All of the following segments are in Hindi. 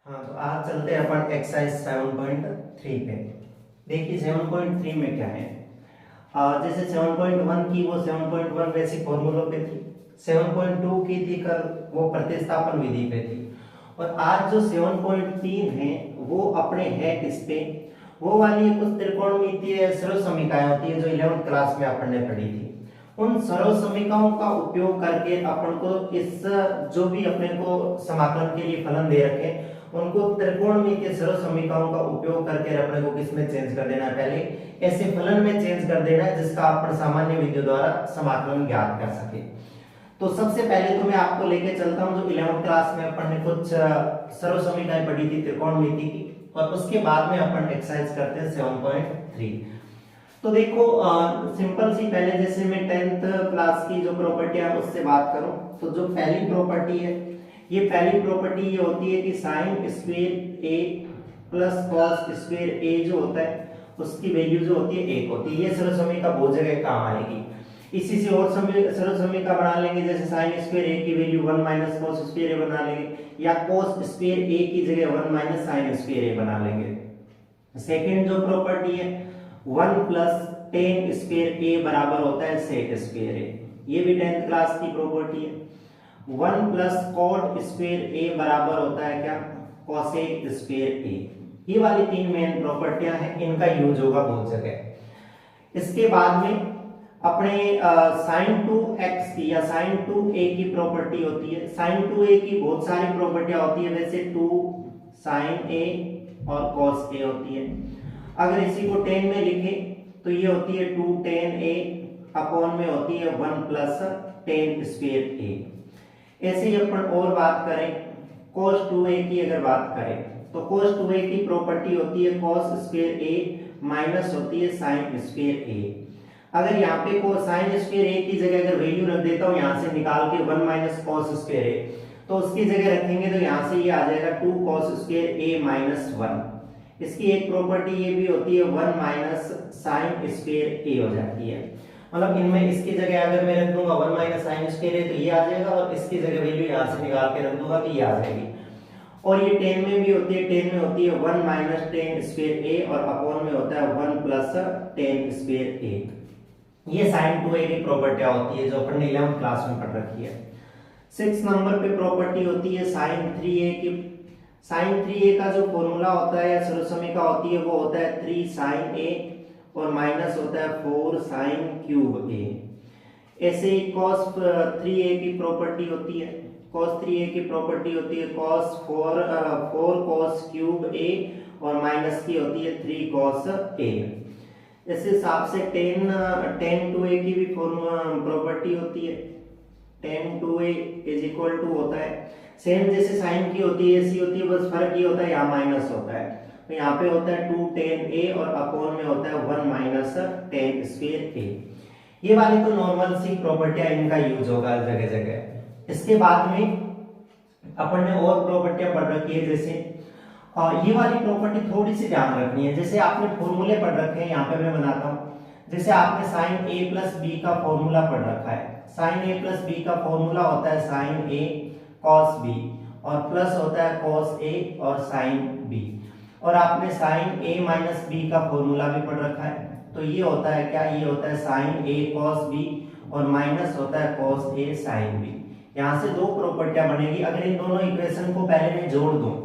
हाँ, तो आज चलते हैं अपन एक्सरसाइज 7.3 पे। देखिए 7.3 में क्या है। जैसे 7.1 की वो 7.1 वैसी फॉर्मूलों पे थी, 7.2 की थी कल वो प्रतिस्थापन विधि पे थी, और आज जो 7.3 है वो अपने है किस पे, वो वाली कुछ त्रिकोणमितीय सरल समीकरण होती है जो 11th क्लास में अपन ने पढ़ी थी। उन सरल समीकरणों का उपयोग करके अपन को इस जो भी अपने को समाकलन के लिए फलन दे रखे उनको त्रिकोणमितीय सरल समीकरणों का उपयोग करके अपने को किसमें चेंज कर देना है, पहले ऐसे फलन में चेंज कर देना है जिसका अपन सामान्य विधियों द्वारा समाकलन ज्ञात कर सके। तो सबसे पहले तो मैं आपको लेके चलता हूं जो 11th क्लास में अपन ने कुछ सरल समीकरण पढ़ी थी त्रिकोणमिति की, और उसके बाद में अपन एक्सरसाइज करते हैं 7.3। तो देखो सिंपल सी पहले जैसे मैं 10th क्लास की जो प्रॉपर्टी है उससे बात करूं तो जो पहली प्रॉपर्टी है, ये पहली प्रॉपर्टी ये होती है कि साइन स्क्वायर ए प्लस कॉस स्क्वायर ए जो होता है उसकी वैल्यू जो होती है 1 होती है। ये सरल समीकरण बहुत जगह काम आएगी। इसी से और सरल समीकरण बना लेंगे, जैसे साइन स्क्वायर ए की वैल्यू 1 माइनस कॉस स्क्वायर ए बना लेंगे, या कॉस स्क्वायर ए की जगह 1 माइनस साइन स्क्वायर ए बना लेंगे। सेकंड जो प्रॉपर्टी है 1 प्लस टेन स्क्वायर ए बराबर होता है सेक स्क्वायर ए, ये भी 10th क्लास की प्रॉपर्टी है। 1 प्लस कॉट स्क्वायर ए बराबर होता है क्या, कोसेक स्क्वायर ए। ये वाली तीन मेन प्रॉपर्टियां हैं, इनका यूज होगा बहुत जगह। इसके बाद में अपने sin 2x की या sin 2a की प्रॉपर्टी होती है। sin 2a की बहुत सारी प्रॉपर्टियां होती है, वैसे 2 sin a और cos a होती है। अगर इसी को 10 में लिखें तो ये होती है 2 tan a अपॉन में होती है 1 प्लस tan स्क्वायर a। ऐसे ही अपन और बात करें cos 2a की, अगर बात करें तो cos 2a की प्रॉपर्टी होती है cos स्क्वायर a माइनस होती है sin स्क्वायर a। अगर यहाँ पे को sin स्क्वायर a की जगह अगर वैल्यू रख देता हूँ यहाँ से निकाल के 1 माइनस cos स्क्वायर a, तो उसकी जगह रखेंगे तो यहाँ से ये आ जाएगा 2 cos स्क्वायर a माइनस 1। इसकी एक प्रॉपर्टी ये भी होती है 1 माइनस sin स्क्वायर a हो जाती है। मतलब इनमें इसकी जगह अगर मैं रख दूंगा 1 माइनस साइन स्क्वायर है तो ये आ जाएगा, और इसकी जगह वैल्यू यहाँ से निकाल के रख दूंगा तो ये आ जाएगी। और ये 10 में भी होती है, 10 में होती है 1 माइनस टेन स्क्वायर ए और अपॉन में होता है 1 प्लस टेन स्क्वायर ए। ये साइन 2a की प्रॉपर्टियां होती है जो अपन ने 11th क्लास में पढ़ रखी है। 6 नंबर पे प्रॉपर्टी होती है साइन 3a की। साइन 3a का जो फॉर्मूला होता है या सरल समीकरण होती है वो होता है 3 साइन a और माइनस होता है 4 साइन क्यूब a। ऐसे ही cos 3a की प्रॉपर्टी होती है, cos 3a की प्रॉपर्टी होती है cos 4 cos क्यूब a और माइनस की होती है 3 cos a। इस हिसाब से 10 2a की भी प्रॉपर्टी होती है, 10 2a इज इक्वल टू होता है सेम जैसे साइन की होती है ऐसी होती है, बस फर्क ये होता है यहाँ माइनस होता है, तो यहाँ पे होता है 2 tan a और अपॉन में होता है 1 माइनस tan स्क्वायर a। ये वाली तो नॉर्मल सी प्रॉपर्टियां, इनका यूज होगा जगह जगह। इसके बाद में अपन ने और प्रॉपर्टियां पढ़ रखी है, जैसे ये वाली प्रॉपर्टी थोड़ी सी ध्यान रखनी है। जैसे आपने फॉर्मूले पढ़ रखे हैं, यहाँ पे मैं बनाता हूँ। जैसे आपने साइन a प्लस बी का फॉर्मूला पढ़ रखा है, साइन a प्लस बी का फॉर्मूला होता है साइन a cos b और प्लस होता है cos a और साइन b। और आपने साइन a माइनस b का फॉर्मूला भी पढ़ रखा है, तो ये होता है क्या, ये होता है साइन a cos b और माइनस होता है cos a साइन b। यहाँ से दो प्रॉपर्टियां बनेगी। अगर इन दोनों इक्वेशन को पहले मैं जोड़ दूं,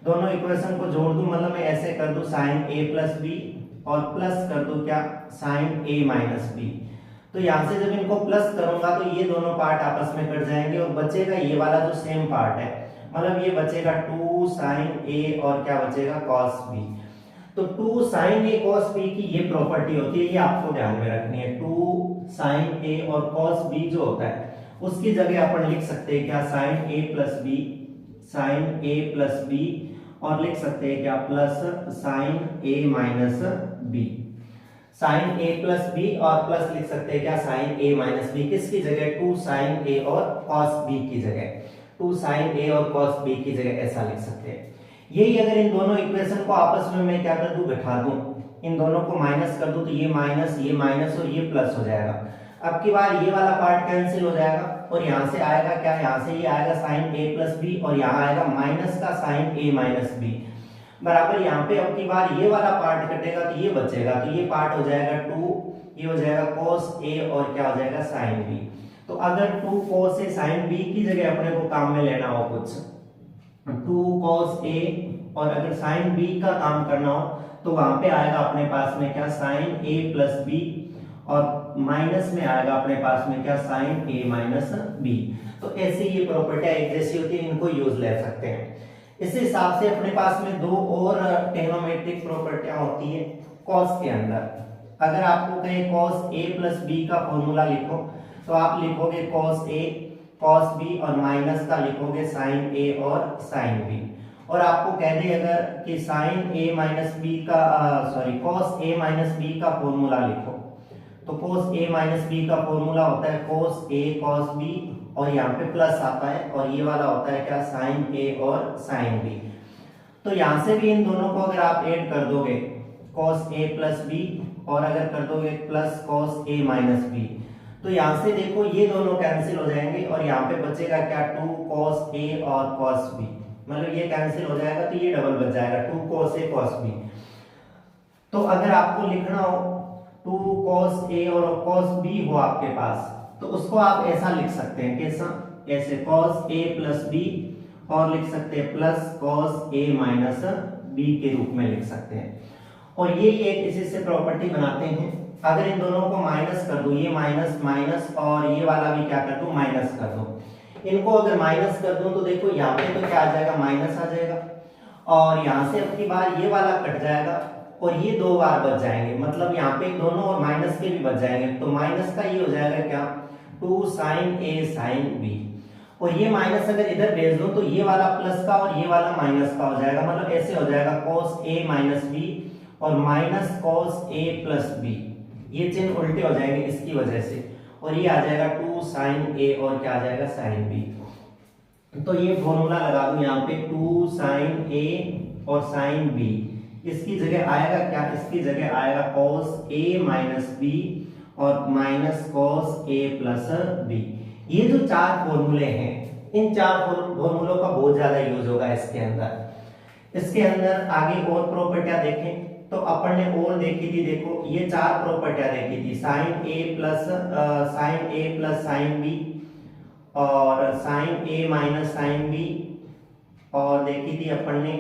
दोनों इक्वेशन को जोड़ दूं मतलब मैं ऐसे कर दूं साइन a प्लस बी और प्लस कर दूं क्या साइन a माइनस बी, तो यहाँ से जब इनको प्लस करूंगा तो ये दोनों पार्ट आपस में कट जाएंगे और बचेगा ये वाला जो सेम पार्ट है, मतलब ये बचेगा 2 साइन a और क्या बचेगा cos b। तो 2 साइन a cos b की ये प्रॉपर्टी होती है, ये आपको ध्यान में रखनी है। 2 साइन a और cos b जो होता है उसकी जगह अपन लिख सकते हैं क्या sine a plus b, sine a plus b, और लिख सकते हैं क्या plus sine a minus b, sine a plus b और प्लस लिख सकते हैं क्या साइन a माइनस b। किसकी जगह 2 साइन a और cos b की जगह, 2 साइन a और cos b की जगह ऐसा लिख सकते हैं। यही अगर इन दोनों इक्वेशन को आपस में मैं क्या कर दूं, बैठा दूं, इन दोनों को माइनस कर दूं तो ये माइनस और ये प्लस हो जाएगा। अब की बार ये वाला पार्ट कैंसिल हो जाएगा और यहाँ से आएगा क्या, यहाँ से ये आएगा साइन ए प्लस बी और यहाँ आएगा माइनस का साइन ए माइनस बी बराबर। यहाँ पे अब की बार ये वाला पार्ट कटेगा तो ये बचेगा, तो ये पार्ट हो जाएगा 2, ये हो जाएगा cos a और क्या हो जाएगा sin b। तो अगर 2 cos a sin b की जगह अपने को काम में लेना हो कुछ 2 cos a और अगर sin b का काम करना हो तो वहां पे आएगा अपने पास में क्या sin a प्लस b और माइनस में आएगा अपने पास में क्या sin a माइनस b। तो ऐसी ये प्रॉपर्टियां एक जैसी होती है, इनको यूज ले सकते हैं। इस हिसाब से अपने पास में दो और ट्रिग्नोमेट्रिक प्रॉपर्टियां होती है cos के अंदर। अगर आपको कहे cos a प्लस b का फॉर्मूला लिखो तो आप लिखोगे cos a cos b और माइनस का लिखोगे sin a और sin b। और आपको कह दे अगर कि sin a माइनस b का cos a माइनस b का फॉर्मूला लिखो तो cos a माइनस b का फॉर्मूला होता है cos a cos b और यहाँ पे प्लस आता है और ये वाला होता है क्या sin a और sin b। तो यहाँ से भी इन दोनों को अगर आप ऐड कर दोगे cos a प्लस b और अगर कर दोगे plus cos a minus b तो यहाँ से देखो ये दोनों कैंसिल हो जाएंगे और यहाँ पे बचेगा क्या 2 cos a और cos b, मतलब ये कैंसिल हो जाएगा तो ये डबल बच जाएगा 2 cos a cos b। तो अगर आपको लिखना हो 2 cos a और cos b हो आपके पास तो उसको आप ऐसा लिख सकते हैं, कैसा, ऐसे cos a प्लस b और लिख सकते हैं plus cos a minus b के रूप में लिख सकते हैं। और ये एक इसी से प्रॉपर्टी बनाते हैं, अगर इन दोनों को माइनस कर दो, ये माइनस माइनस और ये वाला भी क्या कर दो माइनस कर दो। इनको अगर माइनस कर दो तो देखो यहाँ पे तो क्या आ जाएगा माइनस आ जाएगा और यहाँ से अब की बार ये वाला कट जाएगा और ये दो बार बच जाएंगे, मतलब यहाँ पे दोनों और माइनस के भी बच जाएंगे। तो माइनस का ये हो जाएगा क्या 2 sin a sin b और ये माइनस अगर इधर भेज दो तो ये वाला प्लस का और ये वाला माइनस का हो जाएगा, मतलब ऐसे हो जाएगा cos a माइनस b और minus cos a plus b, ये चिन्ह उल्टे हो जाएंगे इसकी वजह से और ये आ जाएगा 2 sin a और क्या आ जाएगा sin b। तो ये फॉर्मूला लगा दूं यहाँ पे 2 sin a और sin b, इसकी जगह आएगा क्या, इसकी जगह आएगा cos a माइनस b और minus cos a plus b। ये जो चार फॉर्मूले हैं इन चार फॉर्मूलों का बहुत ज्यादा यूज होगा इसके अंदर। इसके अंदर आगे और प्रॉपर्टियां देखें तो अपन ने और देखी थी, देखो ये चार प्रॉपर्टियां देखी थी sin a plus sin b और sin a minus sin b और देखी थी अपन ने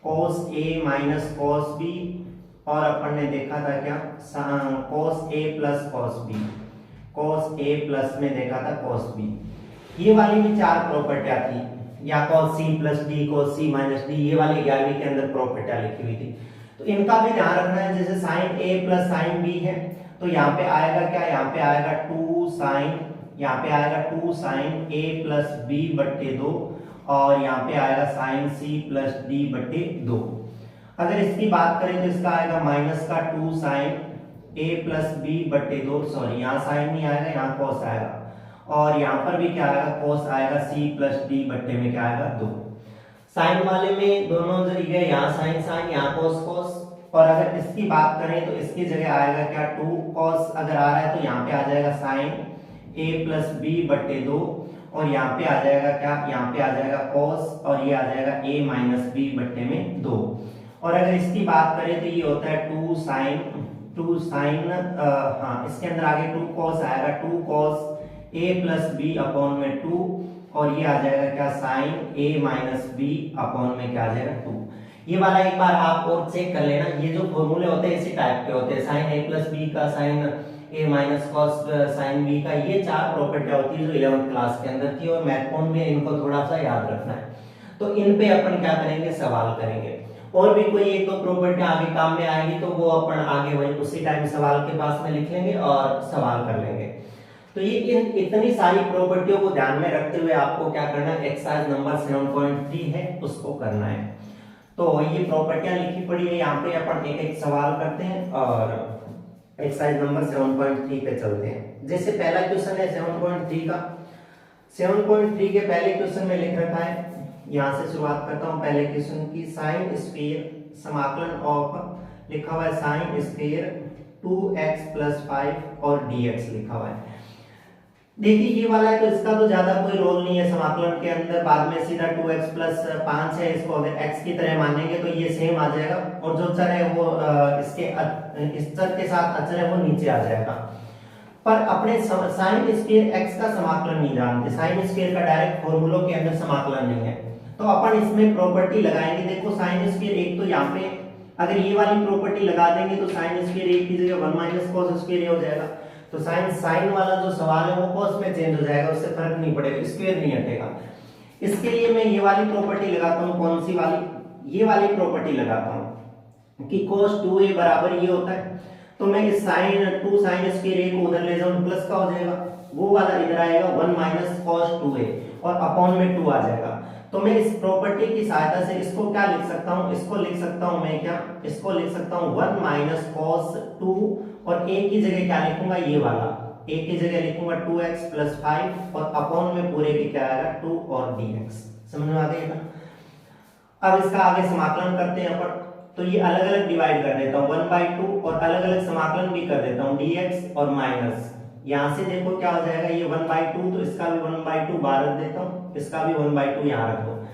cos a minus cos b और अपन ने देखा था क्या cos a plus cos b, cos a plus में देखा था cos b। ये वाली भी चार प्रॉपर्टियां थी या cos c plus d cos c minus d, ये वाली 11वीं के अंदर प्रॉपर्टियां लिखी हुई थी। तो इनका भी ध्यान रखना है, जैसे sin a plus sin b है तो यहाँ पे आएगा क्या, यहाँ पे आएगा 2 sin, यहाँ पे आएगा 2 sin a प्लस b बट्टे 2 और यहाँ पे आएगा sin c प्लस d बट्टे 2। अगर इसकी बात करें तो इसका आएगा माइनस का 2 sin a प्लस b बट्टे 2, सॉरी यहाँ sin नहीं आएगा यहाँ cos आएगा और यहाँ पर भी क्या आएगा cos आएगा c प्लस d बट्टे में क्या आएगा 2। साइन वाले में दोनों जगह यहाँ साइन साइन यहाँ cos cos और अगर इसकी बात करें तो इसकी जगह आएगा क्या 2 cos अगर आ रहा है तो यहाँ पे आ जाएगा sin a प्लस b बट्टे 2 और यहाँ पे आ जाएगा क्या, यहाँ पे आ जाएगा cos और ये आ जाएगा a माइनस b बट्टे में 2। और अगर इसकी बात करें तो ये होता है 2 sin हाँ इसके अंदर आगे 2 cos आएगा 2 cos a plus b upon में 2 और ये आ जाएगा क्या sin a minus b upon में क्या आ जाएगा 2। ये वाला एक बार आप और चेक कर लेना, ये जो फॉर्मूले होते हैं इसी टाइप के होते हैं, sin a प्लस b का sin a minus cos sin b का, ये चार प्रॉपर्टियां होती है जो 11th क्लास के अंदर थी और महत्वपूर्ण भी इनको थोड़ा सा याद रखना है। तो इन पे अपन क्या करेंगे सवाल करेंगे, और भी कोई एक दो प्रॉपर्टी आगे काम में आएगी तो वो अपन आगे वही उसी टाइम सवाल के पास में लिख लेंगे और सवाल कर लेंगे। तो ये इतनी सारी प्रॉपर्टियों को ध्यान में रखते हुए आपको क्या करना है, एक्सरसाइज नंबर 7.3 है उसको करना है। तो ये प्रॉपर्टियां लिखी पड़ी है, यहाँ पे अपन एक एक सवाल करते हैं और एक्सरसाइज नंबर 7.3 पे चलते हैं। जैसे पहला क्वेश्चन है 7.3 का, 7.3 के पहले क्वेश्चन में लिख रखा है, यहाँ से शुरुआत करता हूँ पहले क्वेश्चन की। साइन स्क्वायर समाकलन ऑफ लिखा हुआ है साइन स्क्वायर 2x प्लस 5 और dx लिखा हुआ है। देखिए ये वाला है तो इसका तो ज्यादा कोई रोल नहीं है समाकलन के अंदर, बाद में सीधा 2x प्लस 5 है, इसको अगर x की तरह मानेंगे तो ये सेम आ जाएगा, और जो चर है वो इस चर के साथ अचर है वो नीचे आ जाएगा। पर अपने साइन स्क्वायर x का समाकलन नहीं जानते, साइन स्क्वायर का डायरेक्ट फॉर्मूलों के अंदर समाकलन नहीं है, तो अपन इसमें प्रॉपर्टी लगाएंगे। देखो साइन स्क्वायर एक तो यहाँ पे अगर ये वाली प्रॉपर्टी लगा देंगे तो साइन स्क्वायर एक की जगह 1 माइनस कॉस स्क्वायर हो जाएगा, तो साइन वाला जो सवाल है वो कॉस में चेंज हो जाएगा, उससे फर्क नहीं पड़ेगा, स्क्वायर नहीं हटेगा। इसके लिए मैं ये वाली प्रॉपर्टी लगाता हूँ, कौन सी वाली, ये वाली प्रॉपर्टी लगाता हूँ कि cos 2a बराबर ये होता है, तो मैं इस sin स्क्वायर a को उधर ले जाऊं प्लस का हो जाएगा, वो वाला इधर आएगा 1 माइनस cos 2a और अपॉन में 2 आ जाएगा। तो मैं इस प्रॉपर्टी की सहायता से इसको क्या लिख सकता हूँ, इसको लिख सकता हूँ मैं क्या, इसको लिख सकता हूँ 1 माइनस cos 2 और a की जगह क्या लिखूंगा, ये वाला a की जगह लिखूंगा 2x प्लस 5 और अपॉन में पूरे की क्या आएगा 2 और dx। समझ में आ गई ना। अब इसका आगे समाकलन करते हैं अपन, तो ये अलग अलग डिवाइड कर देता हूँ 1/2 और अलग अलग समाकलन भी कर देता हूँ dx और माइनस, यहाँ से देखो क्या हो जाएगा, ये 1/2 तो इसका भी 1/2 बाहर रख देता हूँ, इसका भी 1/2 यहाँ रख दो,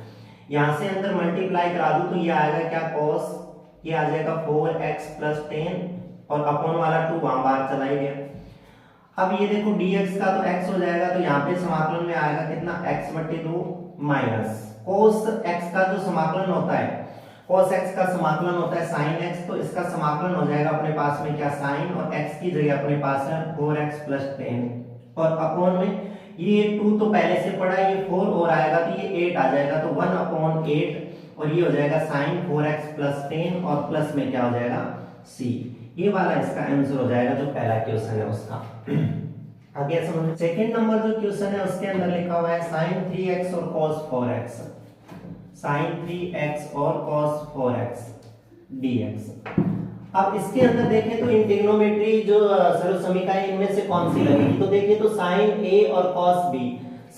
यहाँ से अंदर मल्टीप्लाई करा दूं तो ये आएगा क्या cos, ये आ जाएगा 4x प्लस 10 और अपॉन वाला 2 वहां बाहर चला ही गया। अब ये देखो dx का तो x हो जाएगा, तो यहाँ पे समाकलन में आएगा कितना, x/2 माइनस cos x का जो समाकलन होता है, cos x का समाकलन होता है sin x, तो इसका समाकलन हो जाएगा अपने पास में क्या, sin और x की जगह अपने पास है 4x प्लस 10 और अपॉन में ये 2 तो पहले से पड़ा है, ये 4 और आएगा तो ये 8 आ जाएगा, तो 1/8 और ये हो जाएगा sin 4x प्लस 10 और प्लस में क्या हो जाएगा c। ये वाला इसका आंसर हो जाएगा जो पहला क्वेश्चन है उसका। आगे समझो, सेकंड नंबर जो क्वेश्चन है उसके अंदर लिखा हुआ है sin 3x और cos 4x, sin 3x और cos 4x dx। अब इसके अंदर देखें तो इन ट्रिग्नोमेट्री जो सर्वसमीकरण इनमें से कौन सी लगेगी, तो देखिए तो sin a और cos b,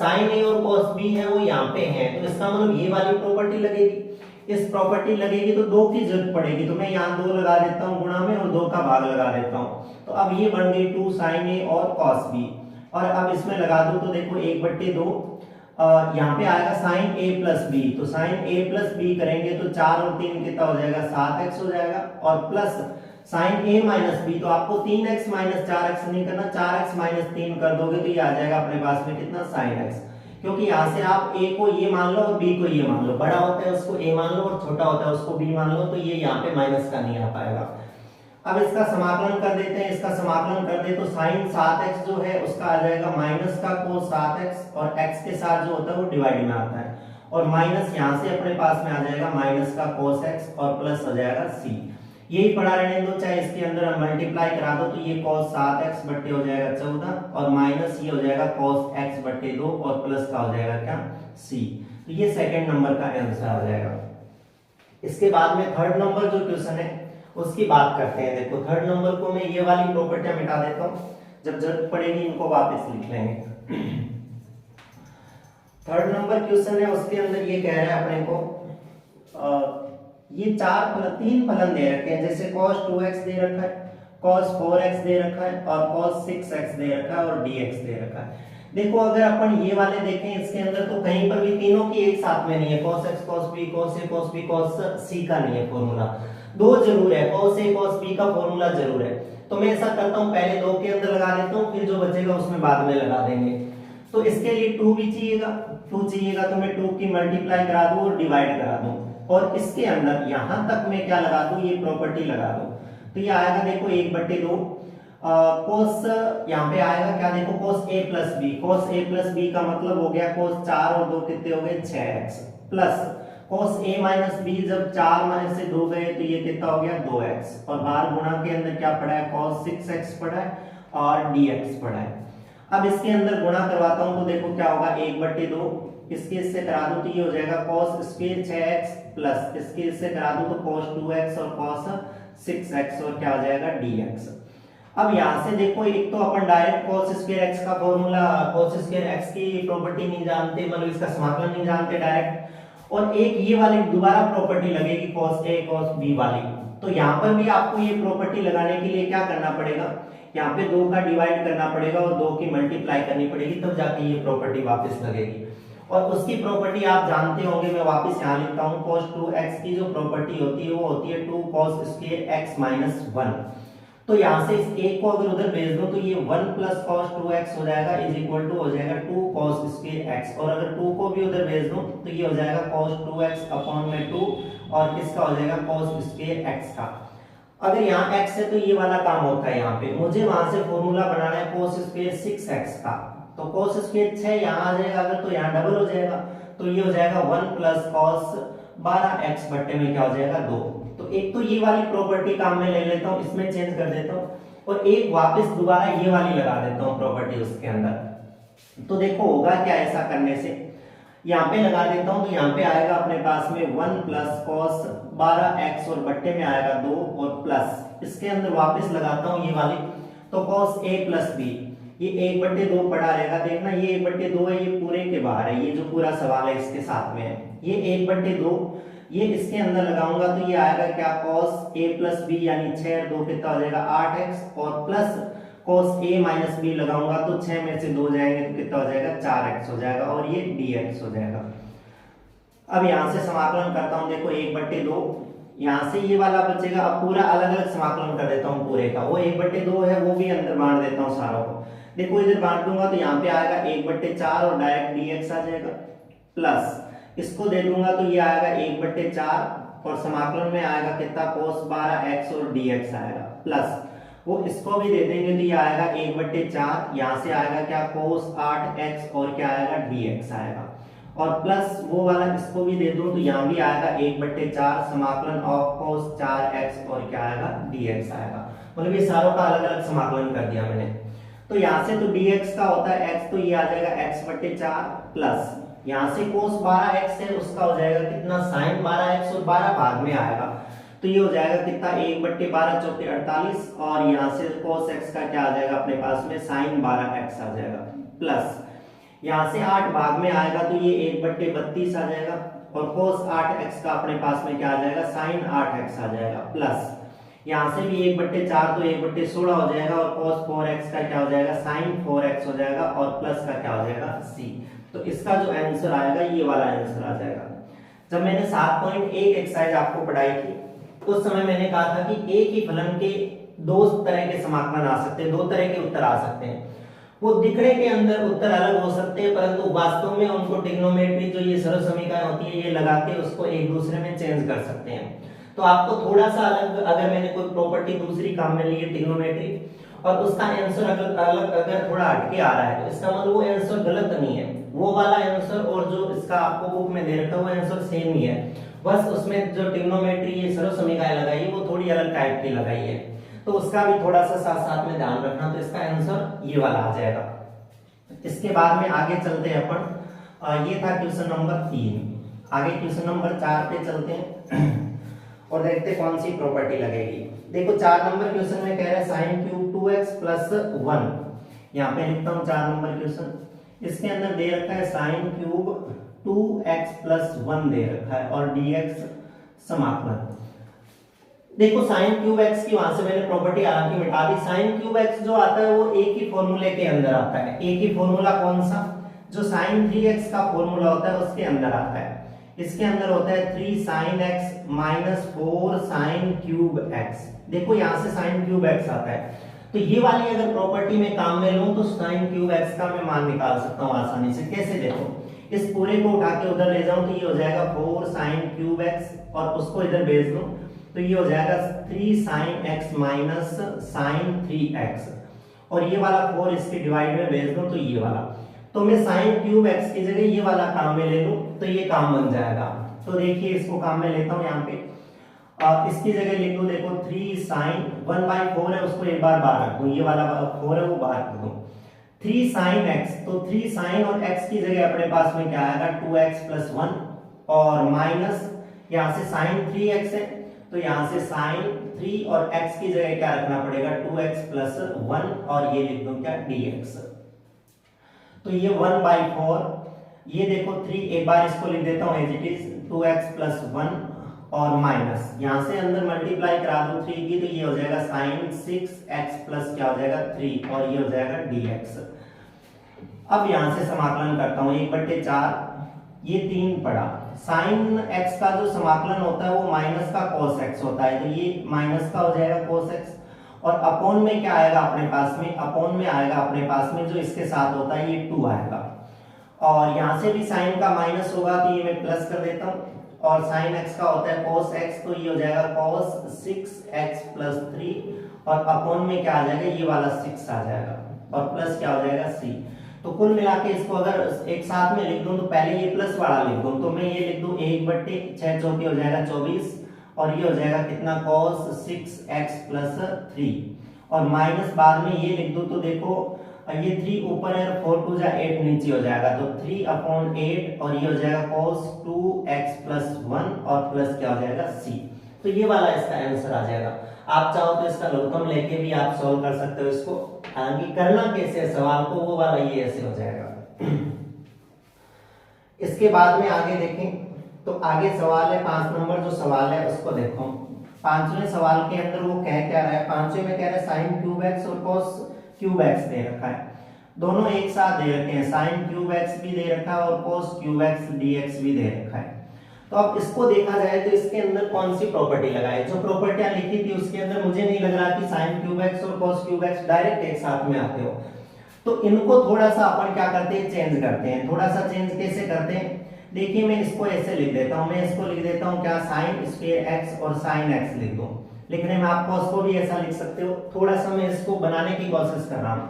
sin a और cos b है वो यहाँ पे है, तो इसका मतलब ये वाली प्रॉपर्टी लगेगी, इस प्रॉपर्टी लगेगी तो 2 की जरूरत पड़ेगी, तो मैं यहाँ 2 लगा देता हूँ गुणा में और 2 का भाग लगा देता हूँ, तो अब ये बन गई 2 sin a और cos b, और अब इसमें लगा दूं तो देखो 1/2 यहाँ पे आएगा sin a प्लस b, तो sin a प्लस b करेंगे तो 4 और 3 कितना हो जाएगा 7x हो जाएगा, और plus sin a minus b, तो आपको 3x माइनस 4x नहीं करना, 4x माइनस 3 कर दोगे तो ये आ जाएगा अपने पास में कितना sin x, क्योंकि यहाँ से आप a को ये मान लो और b को ये मान लो, बड़ा होता है उसको a मान लो और छोटा होता है उसको b मान लो, तो ये यहाँ पे माइनस का नहीं आ पाएगा। अब इसका समाकलन कर देते हैं, इसका समाकलन कर दे तो sin 7x जो है उसका आ जाएगा माइनस का cos 7x और x के साथ जो होता है वो डिवाइड में आता है, और माइनस यहाँ से अपने पास में आ जाएगा माइनस का cos x और प्लस हो जाएगा c। यही पड़ा रहने दो, चाहे इसके अंदर हम मल्टीप्लाई करा दो तो ये cos 7x बट्टे हो जाएगा 14 और माइनस ये हो जाएगा cos x बट्टे 2 और प्लस का हो जाएगा क्या c। तो ये सेकंड नंबर का आंसर आ जाएगा। इसके बाद में थर्ड नंबर जो क्वेश्चन है उसकी बात करते हैं। देखो थर्ड नंबर को मैं ये वाली प्रॉपर्टी मिटा देता हूँ, जब जरूरत पड़ेगी इनको वापस लिख लेंगे। थर्ड नंबर क्वेश्चन है उसके अंदर ये कह रहा है अपने को ये 3 फलन दे रखे हैं, जैसे cos 2x दे रखा है, cos 4x दे रखा है और cos 6x दे रखा है और dx दे रखा है। देखो अगर अपन ये वाले देखें इसके अंदर तो कहीं पर भी तीनों की एक साथ में नहीं है, cos x cos b cos a cos b cos c का नहीं है फॉर्मूला, 2 जरूर है, cos a cos b का फॉर्मूला जरूर है। तो मैं ऐसा करता हूँ पहले 2 के अंदर लगा देता हूँ, फिर जो बचेगा उसमें बाद में लगा देंगे। तो इसके लिए 2 भी चाहिएगा, 2 चाहिएगा तो मैं 2 की मल्टीप्लाई करा दूं और डिवाइड करा दूं, और इसके अंदर यहां तक मैं क्या लगा दूं, ये प्रॉपर्टी लगा दूं, तो ये आएगा देखो 1/2 cos, यहाँ पे आएगा क्या देखो cos a plus b, cos a plus b का मतलब हो गया cos 4 और 2 कितने हो गए 6x, plus cos a minus b, जब 4 में से 2 गए तो ये कितना हो गया 2x, और बाहर गुणा के अंदर क्या पड़ा है cos 6x पड़ा है और dx पड़ा है। अब इसके अंदर गुणा करवाता हूं तो देखो क्या होगा 1/2, इसके इससे करा दूं तो ये हो जाएगा cos स्क्वायर 6x प्लस इसके इससे करा दूं तो cos 2x और cos 6x और क्या हो जाएगा dx। अब यहां से देखो एक तो अपन डायरेक्ट cos स्क्वायर x का फॉर्मूला, cos स्क्वायर x की प्रॉपर्टी नहीं जानते, मतलब इसका समाकलन नहीं जानते डायरेक्ट, और एक ये वाली दोबारा प्रॉपर्टी लगेगी cos a cos b वाली। तो यहाँ पर भी आपको ये प्रॉपर्टी लगाने के लिए क्या करना पड़ेगा, यहाँ पे 2 का डिवाइड करना पड़ेगा और 2 की मल्टीप्लाई करनी पड़ेगी, तब जाके ये प्रॉपर्टी वापस लगेगी। और उसकी प्रॉपर्टी आप जानते होंगे, मैं वापस यहाँ लिखता हूँ, cos 2x की जो प्रॉपर्टी होती है वो होती है 2 cos स्क्वायर x माइनस 1। तो यहाँ से इस एक को अगर उधर भेज दो तो ये 1 प्लस cos 2x हो जाएगा इज इक्वल टू हो जाएगा 2 cos स्क्वायर x, और अगर 2 को भी उधर भेज दो तो ये हो जाएगा cos 2x अपॉन में 2 और किसका हो जाएगा cos स्क्वायर x का। अगर यहाँ x है तो ये वाला काम होता है, यहाँ पे मुझे वहां से फॉर्मूला बनाना है cos स्क्वायर 6x का, तो cos स्क्वायर 6 यहाँ आ जाएगा अगर, तो यहाँ डबल हो जाएगा, तो ये हो जाएगा 1 प्लस cos 12x बट्टे में क्या हो जाएगा 2। तो एक तो ये वाली प्रॉपर्टी काम में ले लेता हूँ, इसमें चेंज कर देता हूँ, और एक वापस दोबारा ये वाली लगा देता हूँ प्रॉपर्टी उसके अंदर। तो देखो होगा क्या ऐसा करने से, यहाँ पे लगा देता हूँ तो यहाँ पे आएगा अपने पास में 1 प्लस cos 12x और बट्टे में आएगा 2 और प्लस इसके अंदर वापस लगाता हूँ ये वाली, तो cos a प्लस b, ये 1/2 पड़ा रहेगा। देखना ये 1/2 है, ये पूरे के बाहर है, ये जो पूरा सवाल है इसके साथ में है, ये 1/2 ये इसके अंदर लगाऊंगा तो ये आएगा क्या cos a प्लस b, यानी 6 2 कितना हो जाएगा 8x, और plus cos a minus b लगाऊंगा तो 6 में से 2 जाएंगे तो कितना हो जाएगा 4x हो जाएगा, और ये dx हो जाएगा। अब यहाँ से समाकलन करता हूँ, देखो 1/2 यहाँ से ये वाला बचेगा। अब पूरा अलग अलग समाकलन कर देता हूँ पूरे का, वो 1/2 है वो भी अंदर बांट देता हूँ सारों को। देखो इधर बांट दूंगा तो यहाँ पे आएगा 1/4 और डायरेक्ट dx आ जाएगा, प्लस इसको दे दूंगा तो ये आएगा 1/4 और समाकलन में आएगा कितना cos 12x और dx आएगा, प्लस वो इसको भी दे देंगे तो ये आएगा 1/4, यहाँ से आएगा क्या cos 8x और क्या आएगा dx आएगा, और प्लस वो वाला इसको भी दे दूं तो यहाँ भी आएगा 1/4 समाकलन ऑफ cos 4x और क्या आएगा dx आएगा। मतलब ये सारों का अलग अलग समाकलन कर दिया मैंने। तो यहाँ से तो dx का होता है x, तो ये आ जाएगा x/4 प्लस यहाँ से cos 12x है उसका हो जाएगा कितना sin 12x और 12 भाग में आएगा तो ये हो जाएगा कितना 1/12 चौके 48, और यहाँ से cos x का क्या आ जाएगा अपने पास में sin 12x आ जाएगा, प्लस यहाँ से 8 भाग में आएगा तो ये 1/32 आ जाएगा, और cos 8x का अपने पास में क्या आ जाएगा sin 8x आ जाएगा, प्लस यहाँ से भी 1/4 तो 1/16 हो जाएगा, और cos 4x का क्या हो जाएगा sin 4x हो जाएगा, और प्लस का क्या हो जाएगा c। तो इसका जो आंसर आएगा ये वाला आंसर आ जाएगा। जब मैंने 7.1 एक्सरसाइज आपको पढ़ाई थी उस समय मैंने कहा था कि एक ही फलन के 2 तरह के समाकलन आ सकते हैं, 2 तरह के उत्तर आ सकते हैं। वो दिखने के अंदर उत्तर अलग हो सकते हैं, परंतु वास्तव में उनको ट्रिग्नोमेट्री जो ये सरल समीकरण होती है ये लगा के उसको एक दूसरे में चेंज कर सकते हैं। तो आपको थोड़ा सा अलग, अगर मैंने कोई प्रॉपर्टी दूसरी काम में ली है ट्रिग्नोमेट्री और उसका आंसर अगर थोड़ा हटके आ रहा है तो इसका मतलब वो आंसर गलत नहीं है, वो वाला आंसर और जो इसका आपको बुक में दे रखा है वो आंसर सेम ही है, बस उसमें जो ट्रिग्नोमेट्री ये सरल समीकरण लगाई है वो थोड़ी अलग टाइप की लगाई है, तो उसका भी थोड़ा सा साथ साथ में ध्यान रखना। तो इसका आंसर ये वाला आ जाएगा। इसके बाद में आगे चलते हैं अपन, ये था क्वेश्चन नंबर 3, आगे क्वेश्चन नंबर 4 पे चलते हैं और देखते हैं कौन सी प्रॉपर्टी लगेगी। देखो 4 नंबर क्वेश्चन में कह रहा है sin क्यूब 2x प्लस 1, यहाँ पे लिखता हूँ 4 नंबर क्वेश्चन, इसके अंदर दे रखा है sin क्यूब 2x प्लस 1 दे रखा है और dx समाकलन। देखो sin क्यूब x की वहां से मैंने प्रॉपर्टी हालांकि मिटा दी, sin क्यूब x जो आता है वो एक ही फॉर्मूले के अंदर आता है, एक ही फॉर्मूला कौन सा, जो sin 3x का फॉर्मूला होता है उसके अंदर आता है। इसके अंदर होता है 3 sin x minus 4 sin cube x। देखो यहाँ से sin क्यूब x आता है, तो ये वाली अगर प्रॉपर्टी में काम में लूं तो sin क्यूब x का मैं मान निकाल सकता हूँ आसानी से। कैसे, देखो इस पूरे को उठा के उधर ले जाऊं तो ये हो जाएगा 4 sin क्यूब x और उसको इधर भेज दूं तो ये हो जाएगा 3 sin x minus sin 3x, और ये वाला 4 इसके डिवाइड में भेज दूं तो ये वाला, तो मैं sin क्यूब x की जगह ये वाला काम में ले लूं तो ये काम बन जाएगा। तो देखिए इसको काम में लेता हूं, यहाँ पे इसकी जगह लिख दूं, देखो 3 sin 1/4 है उसको एक बार बाहर रख दूं, ये वाला 4 है वो बाहर रख दूं, 3 sin x, तो 3 sin और x की जगह अपने पास में क्या आएगा 2x प्लस 1, और माइनस यहाँ से sin 3x है तो यहाँ से sin 3 और x की जगह क्या रखना पड़ेगा 2x प्लस 1, और ये लिख दूं क्या dx। तो ये 1/4, ये देखो 3, एक बार इसको लिख देता हूँ as it is 2x plus 1 और माइनस यहाँ से अंदर मल्टीप्लाई करा दो 3 की, तो ये हो जाएगा साइन 6x प्लस क्या हो जाएगा 3 और ये हो जाएगा dx। अब यहाँ से समाकलन करता हूँ 1/4, ये 3 पड़ा। साइन x का जो समाकलन होता है वो माइनस का cos x होता है, तो ये माइनस का हो जाएगा cos x और अपॉन में क्या आएगा अपने पास में, अपॉन में आएगा अपने पास में जो इसके साथ होता है ये 2 आएगा। और यहाँ से भी साइन का माइनस होगा तो ये मैं प्लस कर देता हूँ, और साइन x का होता है cos x, तो ये हो जाएगा cos 6x प्लस 3 और अपॉन में क्या आ जाएगा, ये वाला 6 आ जाएगा और प्लस क्या हो जाएगा c। तो कुल मिला के इसको अगर एक साथ में लिख दूं तो पहले ये प्लस वाला लिख दूं, तो मैं ये लिख दूं 1/6 चौके हो जाएगा 24 और ये हो जाएगा कितना cos 6x प्लस 3 और माइनस बाद में ये लिख दूं तो देखो ये 3 ऊपर है 4 2 जा 8 नीचे हो जाएगा, तो 3/8 और ये हो जाएगा cos 2x प्लस 1 और प्लस क्या हो जाएगा c। तो ये वाला इसका आंसर आ जाएगा। आप चाहो तो इसका लघुत्तम लेके भी आप सॉल्व कर सकते हो इसको, हालांकि करना कैसे है सवाल को वो वाला ये ऐसे हो जाएगा। इसके बाद में आगे देखें तो आगे सवाल है 5 नंबर जो सवाल है उसको देखो। 5वें सवाल के अंदर वो कह क्या रहा है, 5वें में कह रहा है साइन क्यूब एक्स और cos क्यूब एक्स दे रखा है, दोनों एक साथ दे रखे हैं, साइन क्यूब एक्स भी दे रखा है और cos क्यूब एक्स dx भी दे रखा है। तो अब इसको देखा जाए तो इसके अंदर कौन सी प्रॉपर्टी लगाए, जो प्रॉपर्टियां लिखी थी उसके अंदर मुझे नहीं लग रहा कि साइन क्यूब एक्स और cos क्यूब एक्स डायरेक्ट एक साथ में आते हो, तो इनको थोड़ा सा अपन क्या करते हैं चेंज करते हैं। थोड़ा सा चेंज कैसे करते हैं, देखिए मैं इसको ऐसे लिख देता हूं, मैं इसको लिख देता हूं क्या साइन स्क्वायर एक्स और साइन एक्स लिख दो, लिखने में आप cos को भी ऐसा लिख सकते हो। थोड़ा सा मैं इसको बनाने की कोशिश कर रहा हूं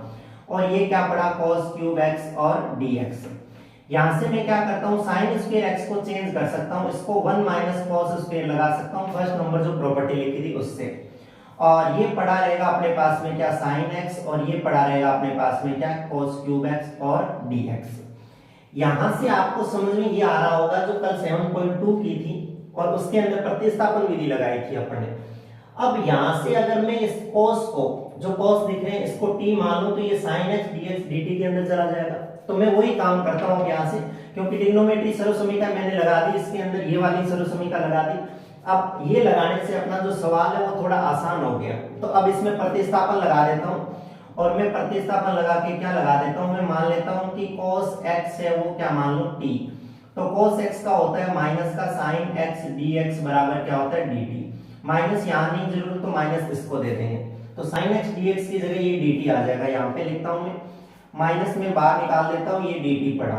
और ये क्या पड़ा cos क्यूब एक्स और dx। यहां से मैं क्या करता हूं साइन स्क्वायर एक्स को चेंज कर सकता हूं, इसको 1 माइनस cos स्क्वायर लगा सकता हूं फर्स्ट नंबर जो प्रॉपर्टी लिखी थी उससे, और ये पड़ा रहेगा अपने पास में क्या साइन एक्स और ये पड़ा रहेगा अपने पास में क्या cos क्यूब एक्स और dx। यहां से आपको समझ में ये आ रहा होगा जो कल 7.2 की थी और उसके अंदर प्रतिस्थापन विधि लगाई थी अपन ने। अब यहां से अगर मैं इस cos को, जो cos दिख रहे हैं इसको t मान लूं तो ये sin x dx dt के अंदर चला जाएगा। तो मैं वही काम करता हूं यहां से, क्योंकि ट्रिग्नोमेट्री सर्वसमीका मैंने लगा दी, इसके अंदर ये वाली सर्वसमीका लगा दी। अब ये लगाने से अपना जो सवाल है वो थोड़ा आसान हो गया। तो अब इसमें प्रतिस्थापन लगा देता हूं और मैं प्रतिस्थापन लगा के क्या लगा देता हूं, मैं मान लेता हूं कि cos x है वो क्या मान लो t, तो cos x का होता है माइनस का sin x dx बराबर क्या होता है dt। माइनस यहाँ नहीं जरूर तो माइनस इसको दे देंगे, तो sin x dx की जगह ये dt आ जाएगा। यहाँ पे लिखता हूं मैं माइनस में बाहर निकाल देता हूं, ये dt पड़ा,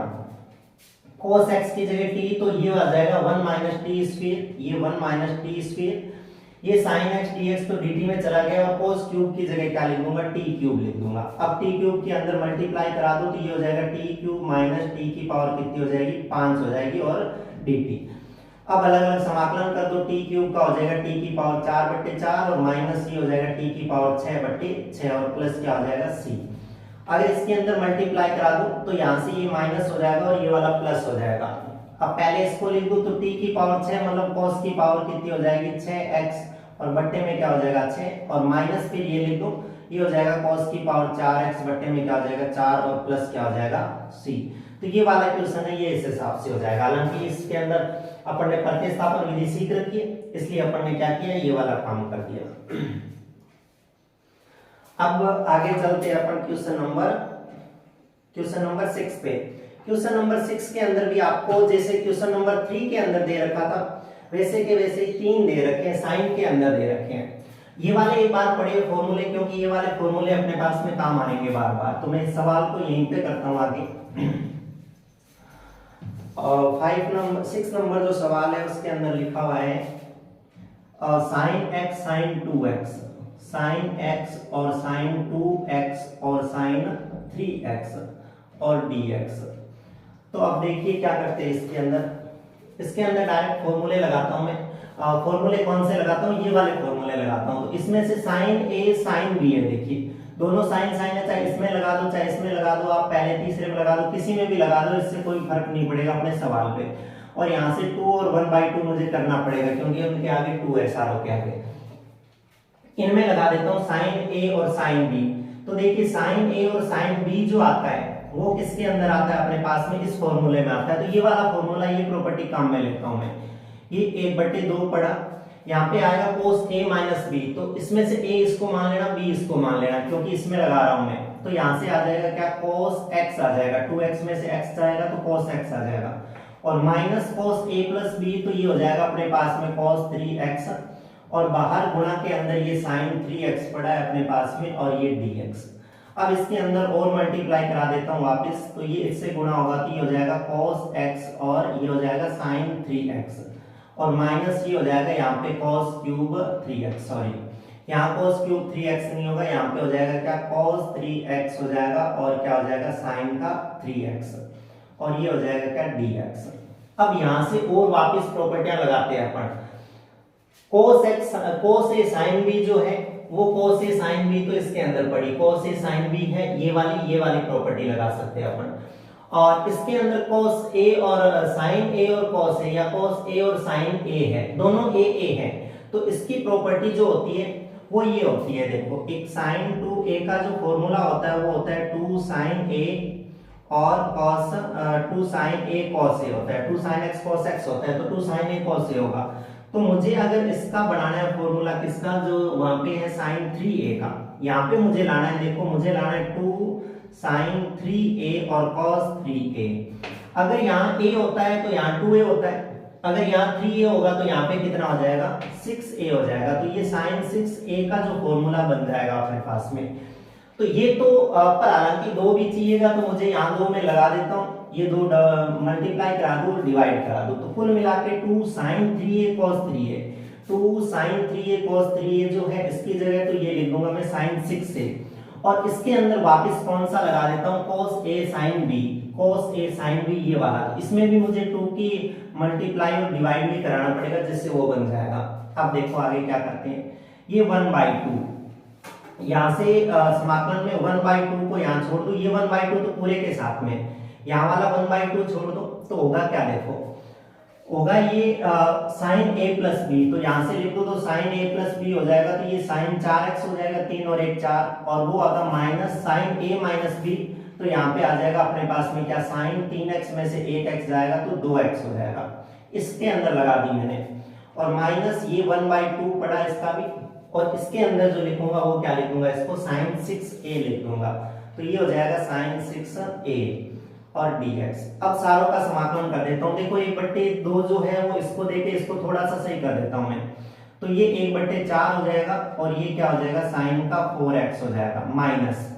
cos x की जगह t तो ये आ जाएगा 1 माइनस टी स्क्वायर, ये 1 माइनस टी स्क्वायर, ये sin x dx तो dt में चला गया और cos क्यूब की जगह क्या लिख दूंगा t क्यूब लिख दूंगा। अब t क्यूब के अंदर मल्टीप्लाई करा दो तो ये हो जाएगा t क्यूब माइनस t की पावर कितनी हो जाएगी 5 हो जाएगी और dt। अब अलग अलग समाकलन कर दो, t क्यूब का हो जाएगा t की पावर 4/4 और माइनस ये हो जाएगा t की पावर 6/6 और प्लस क्या हो जाएगा c। अगर इसके अंदर मल्टीप्लाई करा दो तो यहाँ से ये माइनस हो जाएगा और ये वाला प्लस हो जाएगा। अब पहले इसको लिख दो तो t की पावर 6 मतलब cos की पावर कितनी हो जाएगी 6x और बट्टे में क्या हो जाएगा 6 और माइनस फिर ये लिख दो, ये हो जाएगा cos की पावर 4x बट्टे में क्या हो जाएगा 4 और प्लस क्या हो जाएगा c। तो ये वाला क्वेश्चन है ये इस हिसाब से हो जाएगा। हालांकि इसके अंदर अपन ने प्रतिस्थापन विधि सीख रखी है इसलिए अपन ने क्या किया ये वाला काम कर दिया। अब आगे चलते हैं अपन क्वेश्चन नंबर 6 पे। क्वेश्चन नंबर 6 के अंदर भी आपको जैसे क्वेश्चन नंबर 3 के अंदर दे रखा था वैसे के वैसे 3 दे रखे हैं, साइन के अंदर दे रखे हैं। ये वाले एक बार पढ़े फॉर्मूले, क्योंकि ये वाले फॉर्मूले अपने पास में काम आएंगे बार बार। तो मैं इस सवाल को यहीं पे करता हूं आगे। और 6 नंबर जो सवाल है उसके अंदर लिखा हुआ है sine x sine 2x, sine x और साइन 2x और साइन 3x और dx। तो अब देखिए क्या करते हैं इसके अंदर डायरेक्ट फॉर्मूले लगाता हूं मैं। फॉर्मूले कौन से लगाता हूं, ये वाले फॉर्मूले लगाता हूं। तो इसमें से साइन a साइन b है, देखिए दोनों साइन साइन है, चाहे इसमें लगा दो चाहे इसमें लगा दो, आप पहले तीसरे में लगा दो, किसी में भी लगा दो, इससे कोई फर्क नहीं पड़ेगा अपने सवाल पे। और यहाँ से 2 और 1/2 मुझे करना पड़ेगा क्योंकि उनके आगे 2 है सारों के आगे। इनमें लगा देता हूँ साइन a और साइन b। तो देखिए साइन a और साइन b जो आता है वो किसके अंदर आता है अपने पास में, इस फॉर्मूले में आता है। तो ये वाला फॉर्मूला, ये प्रॉपर्टी काम में लेता हूं मैं। ये 1/2 पड़ा। यहाँ पे आएगा cos a माइनस बी, तो इसमें से a इसको मान लेना, b इसको मान लेना, क्योंकि इसमें लगा रहा हूं मैं। तो यहाँ से आ जाएगा क्या, cos x आ जाएगा, 2x में से x जाएगा तो cos x आ जाएगा, और minus cos a plus b, तो ये हो जाएगा अपने पास में cos 3x, और बाहर गुणा के अंदर ये sin 3x पड़ा है अपने पास में, और ये dx। अब इसके अंदर और मल्टीप्लाई करा देता हूँ वापस, तो ये इससे गुणा होगा तो ये हो जाएगा cos x, और ये हो जाएगा sin 3x, और माइनस ये हो जाएगा यहाँ पे cos क्यूब 3x, सॉरी यहाँ cos क्यूब 3x नहीं होगा, यहाँ पे हो जाएगा क्या, cos 3x हो जाएगा, और क्या हो जाएगा sin का 3x, और ये हो जाएगा क्या, dx। अब यहाँ से और वापस प्रॉपर्टियां लगाते हैं अपन। cos a sin b जो है वो cos a sin b, तो इसके अंदर पड़ी cos a sin b है, ये वाली प्रॉपर्टी लगा सकते हैं अपन। और इसके अंदर cos a और sin a और cos a, या cos a और sin a है, दोनों a है, तो इसकी प्रॉपर्टी जो होती है वो ये होती है, देखो एक sin 2a का जो फॉर्मूला होता है वो होता है 2 sin a और cos 2 sin a cos a होता है, 2 sin x cos x होता है, तो 2 sin a cos a होगा। तो मुझे अगर इसका बनाना है फॉर्मूला किसका, जो वहां पे है sin 3a का, यहाँ पे मुझे लाना है, देखो मुझे लाना है 2 sin 3a और cos 3a। अगर यहाँ a होता है तो यहाँ 2a होता है, अगर यहाँ 3a होगा तो यहाँ पे कितना हो जाएगा, 6a हो जाएगा, तो ये sin 6a का जो फॉर्मूला बन जाएगा अपने पास में। तो ये तो पर हालांकि 2 भी चाहिएगा तो मुझे यहाँ 2 में लगा देता हूँ, ये 2 मल्टीप्लाई करा दो, डिवाइड करा दो, तो कुल मिला के 2 sin 3a cos 3a, 2 sin 3a cos 3a जो है इसकी जगह तो ये लिख दूंगा मैं sin 6a, और इसके अंदर वापस कौन सा लगा देता हूँ, cos a sin b, cos a sin b ये वाला। इसमें भी मुझे 2 की मल्टीप्लाई और डिवाइड भी कराना पड़ेगा, जिससे वो बन जाएगा। अब देखो आगे क्या करते हैं, ये 1/2 यहाँ से समाकलन में 1/2 को यहाँ छोड़ दो, ये 1/2 तो पूरे के साथ में, यहाँ वाला 1/2 छोड़ दो, तो होगा क्या, देखो होगा ये sin a प्लस b, तो यहाँ से लिख दो तो sin a प्लस b हो जाएगा, तो ये sin 4x हो जाएगा, 3 और 1 4, और वो आता minus sin a minus b, तो यहाँ पे आ जाएगा अपने पास में क्या, sin 3x में से 1x जाएगा तो 2x हो जाएगा, इसके अंदर लगा दी मैंने, और माइनस ये 1/2 पड़ा इसका भी, और इसके अंदर जो लिखूंगा वो क्या लिखूंगा, इसको sin 6a लिख दूंगा, तो ये हो जाएगा sin 6a और dx। अब सारों का समाकलन कर देता हूं, देखो 1/2 जो है वो इसको देके इसको थोड़ा सा सही कर देता हूं मैं, तो ये 1/4 हो जाएगा, और ये क्या हो जाएगा, sin का 4x हो जाएगा, माइनस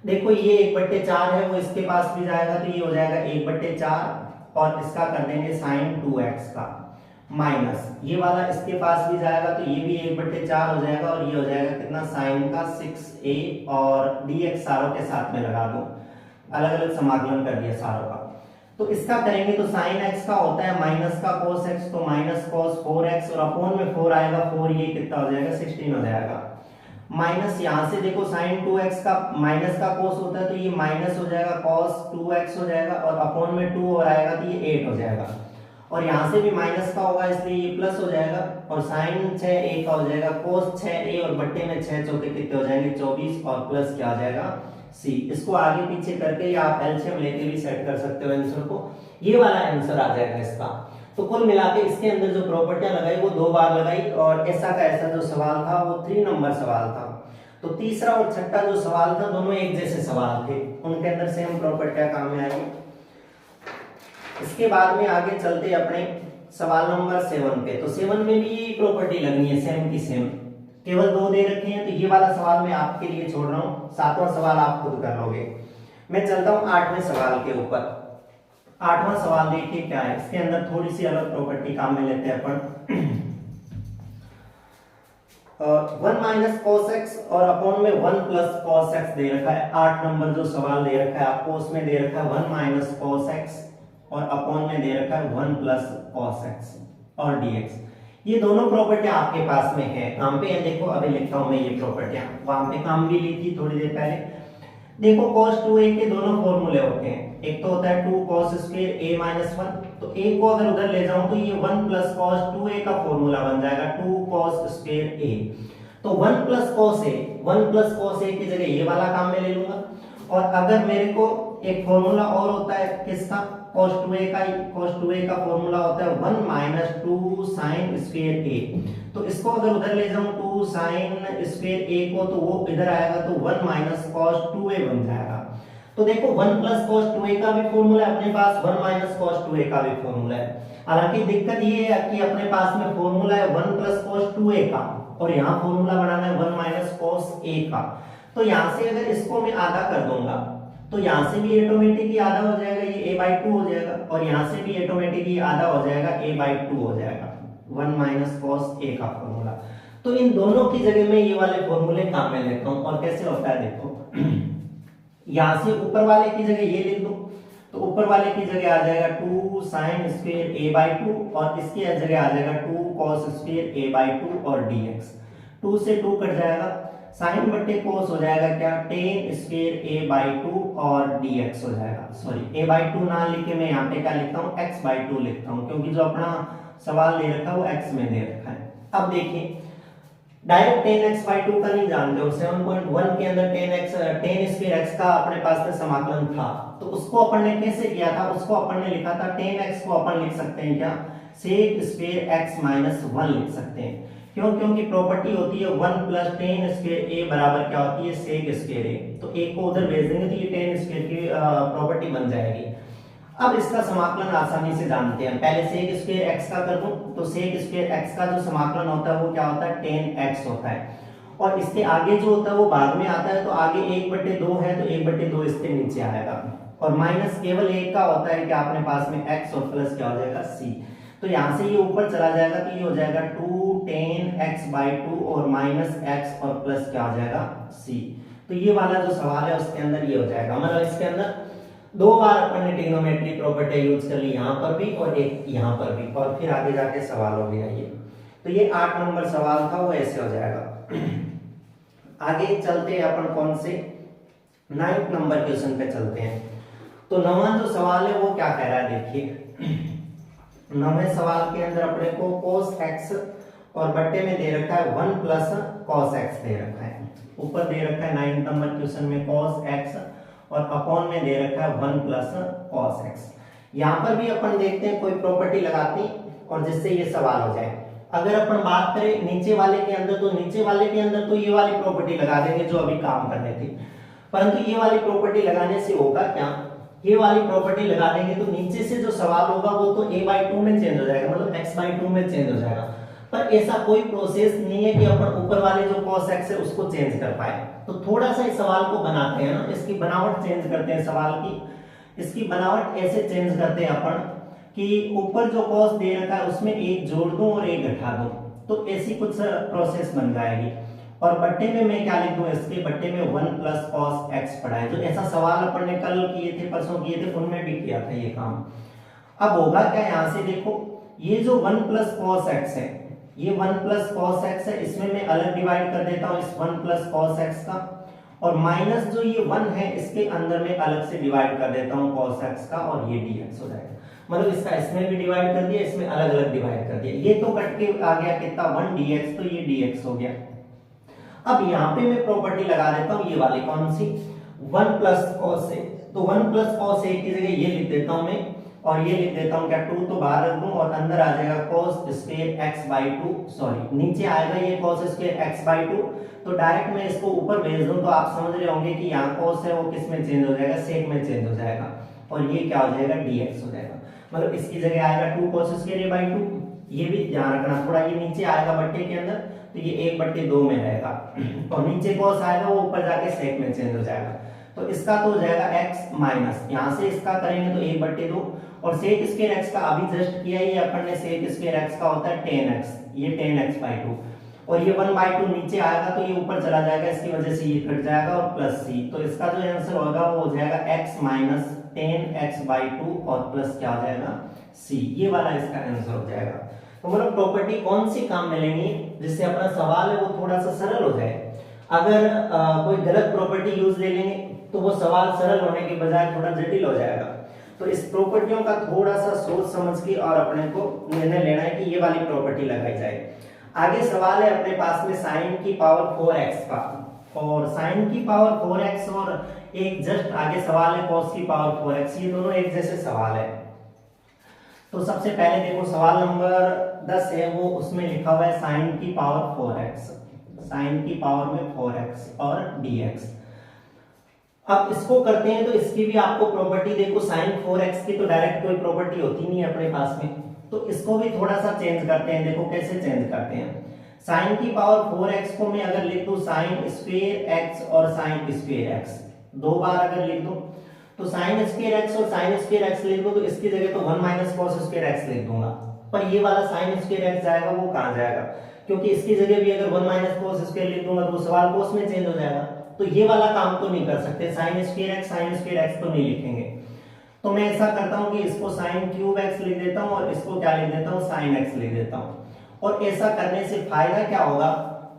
देखो ये 1/4 है वो इसके पास भी जाएगा, तो ये हो जाएगा 1/4, और इसका कर देंगे sin 2x का, माइनस ये वाला इसके पास भी जाएगा, तो ये भी 1/4 हो जाएगा, और ये हो जाएगा कितना, sin का 6a, और dx सारों के साथ में लगा दो, अलग अलग समाकलन कर दिया सारों का। तो इसका करेंगे तो sin x का होता है माइनस का cos x, तो माइनस cos 4x, और अपॉन में 4 आएगा, 4 ये कितना हो जाएगा, 16 हो जाएगा, माइनस यहाँ से देखो sin 2x का माइनस का cos होता है, तो ये माइनस हो जाएगा cos 2x हो जाएगा, और अपॉन में 2 और आएगा तो ये 8 हो जाएगा, और यहाँ से भी माइनस का होगा इसलिए ये प्लस हो जाएगा, और sin 6a का हो जाएगा cos 6a, और बट्टे में 6 चौके कितने हो जाएंगे, 24, और प्लस क्या आ जाएगा, c। इसको आगे पीछे करके या आप एलसीएम लेके भी सेट कर सकते हो आंसर को, ये वाला आंसर आ जाएगा इसका। तो कुल मिला के इसके अंदर जो प्रॉपर्टियां लगाई वो 2 बार लगाई, और ऐसा का ऐसा जो सवाल था वो 3 नंबर सवाल था। तो तीसरा और छठा जो सवाल था दोनों एक जैसे सवाल थे, उनके अंदर सेम प्रॉपर्टियां काम में आई। इसके बाद में आगे चलते अपने सवाल नंबर 7 पे। तो 7 में भी यही प्रॉपर्टी लगनी है, सेम की सेम, केवल 2 दे रखे हैं, तो ये वाला सवाल मैं आपके लिए छोड़ रहा हूँ, 7वां सवाल आप खुद कर लोगे। मैं चलता हूँ 8वें सवाल के ऊपर। 8वां सवाल देखिए क्या है, इसके अंदर थोड़ी सी अलग प्रॉपर्टी काम में लेते हैं अपन। 1 माइनस cos x और अपॉन में 1 प्लस cos x दे रखा है। 8 नंबर जो सवाल दे रखा है आपको, उसमें दे रखा है 1 माइनस cos x और अपॉन में दे रखा है 1 प्लस cos x और dx। ये दोनों प्रॉपर्टियां आपके पास में है, काम पे है। देखो अभी लिखता हूं मैं ये प्रॉपर्टियां, वहां पे काम भी ली थी थोड़ी देर पहले। देखो cos 2a के दोनों फॉर्मूले होते हैं, एक तो होता है 2 cos स्क्वायर a माइनस 1, तो a को अगर उधर ले जाऊं तो ये 1 प्लस cos 2a का फॉर्मूला बन जाएगा 2 cos स्क्वायर a। तो 1 प्लस cos a की जगह ये वाला काम में ले लूंगा। और अगर मेरे को एक फॉर्मूला और होता है किसका, cos 2a का फॉर्मूला होता है 1 माइनस 2 sin साइन स्क्वायर ए। तो इसको अगर उधर ले जाऊं 2 साइन स्क्वायर ए को, तो वो इधर आएगा तो 1 माइनस कॉस 2a बन जाएगा। तो देखो 1 प्लस कॉस 2a का भी फॉर्मूला है अपने पास, 1 माइनस कॉस 2a का भी फॉर्मूला है। हालांकि दिक्कत ये है कि अपने पास में फॉर्मूला है 1 प्लस कॉस 2a का और यहाँ फॉर्मूला बनाना है 1 माइनस कॉस a का। तो यहाँ से अगर इसको मैं आधा कर दूंगा तो यहाँ से भी ऑटोमेटिक ही आधा हो जाएगा, ये a/2 हो जाएगा, और यहाँ से भी ऑटोमेटिक ही आधा हो जाएगा, a/2 हो जाएगा, 1 माइनस कॉस a का फॉर्मूला। तो इन दोनों की जगह में ये वाले फॉर्मूले काम में लेता हूँ। और कैसे होता है देखो, यहाँ से ऊपर वाले की जगह ये लिख दो, तो ऊपर वाले की जगह आ जाएगा 2 साइन स्क्वायर a/2 और इसकी जगह आ जाएगा 2 कॉस स्क्वायर a/2 और dx। 2 से 2 कट जाएगा, साइन बट्टे कोस हो जाएगा क्या, टेन स्क्वायर a/2 और dx हो जाएगा। सॉरी a/2 ना लिख के मैं यहाँ पे क्या लिखता हूँ, x/2 लिखता हूँ, क्योंकि जो अपना सवाल दे रखा है वो x में दे रखा है। अब देखिए डायरेक्ट 10x/2 का नहीं जानते हो, 7.1 के अंदर 10 स्क्वायर x का अपने पास में समाकलन था, तो उसको अपन ने कैसे किया था, उसको अपन ने लिखा था 10x को अपन लिख सकते हैं क्या, सेक स्क्वायर x माइनस 1 लिख सकते हैं। क्यों, क्योंकि प्रॉपर्टी होती है 1 प्लस 10 स्क्वायर a बराबर क्या होती है, सेक स्क्वायर a। तो a को उधर भेज देंगे तो ये 10 स्क्वायर की प्रॉपर्टी बन जाएगी। अब इसका समाकलन आसानी से जानते हैं, पहले सेक स्क्वायर x का कर दूं, तो सेक स्क्वायर x का जो समाकलन होता है वो क्या होता है, 10x होता है। और इसके आगे जो होता है वो भाग में आता है, तो आगे 1/2 है तो 1/2 इसके नीचे आएगा, और माइनस केवल एक का होता है कि अपने पास में x और प्लस क्या हो जाएगा, c। तो यहाँ से ये ऊपर चला जाएगा तो ये हो जाएगा 2 10x/2 और माइनस x और प्लस क्या हो जाएगा, c। तो ये वाला जो सवाल है उसके अंदर ये हो जाएगा, मतलब इसके अंदर 2 बार अपन ने ट्रिग्नोमेट्री प्रॉपर्टी यूज कर ली, यहाँ पर भी और एक यहाँ पर भी, और फिर आगे जाके सवाल हो गया ये। तो ये 8 नंबर सवाल था, वो ऐसे हो जाएगा। आगे चलते हैं अपन कौन से 9th नंबर क्वेश्चन पे चलते हैं। तो 9वां जो सवाल है वो क्या कह रहा है, देखिए 9वें सवाल के अंदर अपने को cos x और बट्टे में दे रखा है 1 प्लस cos x दे रखा है, ऊपर दे रखा है 9th नंबर क्वेश्चन में cos x और अपॉन में दे रखा है 1 प्लस cos x। यहाँ पर भी अपन देखते हैं कोई प्रॉपर्टी लगाते हैं और जिससे ये सवाल हो जाए। अगर अपन बात करें नीचे वाले के अंदर, तो नीचे वाले के अंदर तो ये वाली प्रॉपर्टी लगा देंगे जो अभी काम कर रहे थे, परंतु ये वाली प्रॉपर्टी लगाने से होगा क्या, ये वाली प्रॉपर्टी लगा देंगे तो नीचे से जो सवाल होगा वो तो a/2 में चेंज हो जाएगा, मतलब x/2 में चेंज हो जाएगा। पर ऐसा कोई प्रोसेस नहीं है कि अपन ऊपर वाले जो cos x है उसको चेंज कर पाए। तो थोड़ा सा इस सवाल को बनाते हैं ना, इसकी बनावट चेंज करते हैं सवाल की। इसकी बनावट ऐसे चेंज करते हैं अपन कि ऊपर जो cos दे रखा है उसमें एक जोड़ दूं और एक घटा दूं, तो ऐसी कुछ प्रोसेस बन जाएगी। और बट्टे में मैं क्या लिख दूं, इसके बट्टे में 1 प्लस cos x पड़ा है, जो ऐसा सवाल अपन ने कल किए थे, परसों किए थे, उनमें भी किया था ये काम। अब होगा क्या, यहाँ से देखो ये जो 1 प्लस cos x है, ये 1 प्लस cos x है, इसमें मैं अलग डिवाइड कर देता हूँ इस 1 प्लस cos x का, और माइनस जो ये 1 है इसके अंदर में अलग से डिवाइड कर देता हूँ cos x का, और ये dx हो जाएगा। मतलब इसका इसमें भी डिवाइड कर दिया, इसमें अलग अलग डिवाइड कर दिया, ये तो कट के आ गया कितना 1 dx, तो ये dx हो गया। अब यहाँ पे मैं प्रॉपर्टी लगा देता हूँ ये वाली, कौन सी, 1 प्लस cos a। तो 1 प्लस cos a की जगह ये लिख देता हूँ मैं, और ये लिख देता हूँ क्या, 2 तो बाहर रख दूं और अंदर आ जाएगा cos स्क्वायर x/2, सॉरी नीचे आएगा ये cos स्क्वायर x/2। तो डायरेक्ट मैं इसको ऊपर भेज दूं तो आप समझ रहे होंगे कि यहाँ cos है वो किस में चेंज हो जाएगा, sec में चेंज हो जाएगा, और ये क्या हो जाएगा, dx हो जाएगा। मतलब इसकी जगह आएगा 2 cos स्क्वायर a/2, ये भी ध्यान रखना थोड़ा, ये नीचे आएगा बट्टे के अंदर तो ये 1/2 में रहेगा, और नीचे cos आएगा वो ऊपर जाके sec में चेंज हो जाएगा। तो इसका तो हो जाएगा x माइनस, यहाँ से इसका करेंगे तो 1/2, और sec स्क्वायर x का अभी जस्ट किया ही अपन ने, sec स्क्वायर x का होता है 10x, ये 10x/2, और ये 1/2 नीचे आएगा तो ये ऊपर चला जाएगा, इसकी वजह से ये कट जाएगा, और प्लस c। तो इसका जो आंसर होगा वो हो जाएगा x माइनस 10x/2 और प्लस क्या हो जाएगा, c। ये वाला इसका आंसर हो जाएगा। तो मतलब प्रॉपर्टी कौन सी काम में लेनी है जिससे अपना सवाल है वो थोड़ा सा सरल हो जाए। अगर कोई गलत प्रॉपर्टी यूज ले लेंगे तो वो सवाल सरल होने के बजाय थोड़ा जटिल हो जाएगा। तो इस प्रॉपर्टियों का थोड़ा सा सोच समझ के और अपने को निर्णय लेना है कि ये वाली प्रॉपर्टी लगाई जाए। आगे सवाल है अपने पास में sin की पावर 4x का, और sin की पावर 4x और एक जस्ट आगे सवाल है cos की पावर 4x, ये दोनों एक जैसे सवाल है। तो सबसे पहले देखो सवाल नंबर 10 है वो, उसमें लिखा हुआ है साइन की पावर 4x, साइन की पावर में 4x और dx। अब इसको करते हैं तो इसकी भी आपको प्रॉपर्टी देखो, साइन 4x की तो डायरेक्ट कोई प्रॉपर्टी होती नहीं है अपने पास में, तो इसको भी थोड़ा सा चेंज करते हैं। देखो कैसे चेंज करते हैं। साइन की पावर 4x को मैं अगर लिख दूं साइन स्क्वायर x और साइन स्क्वायर x, दो बार अगर लिख दूं तो साइन स्क्वायर x और साइन स्क्वायर x लिख दूं तो इसकी जगह तो 1 माइनस कॉस स्क्वायर x लिख दूंगा, पर ये वाला साइन स्क्वायर x जाएगा वो कहां जाएगा, क्योंकि इसकी जगह भी अगर 1 माइनस कॉस स्क्वायर लिख दूंगा तो सवाल कोस में चेंज हो जाएगा, तो ये वाला काम तो नहीं कर सकते। साइन स्क्वायर x तो नहीं लिखेंगे, तो मैं ऐसा करता हूं कि इसको साइन क्यूब x लिख देता हूं और इसको क्या लिख देता हूं, साइन x लिख देता हूं। और ऐसा करने से फायदा क्या होगा,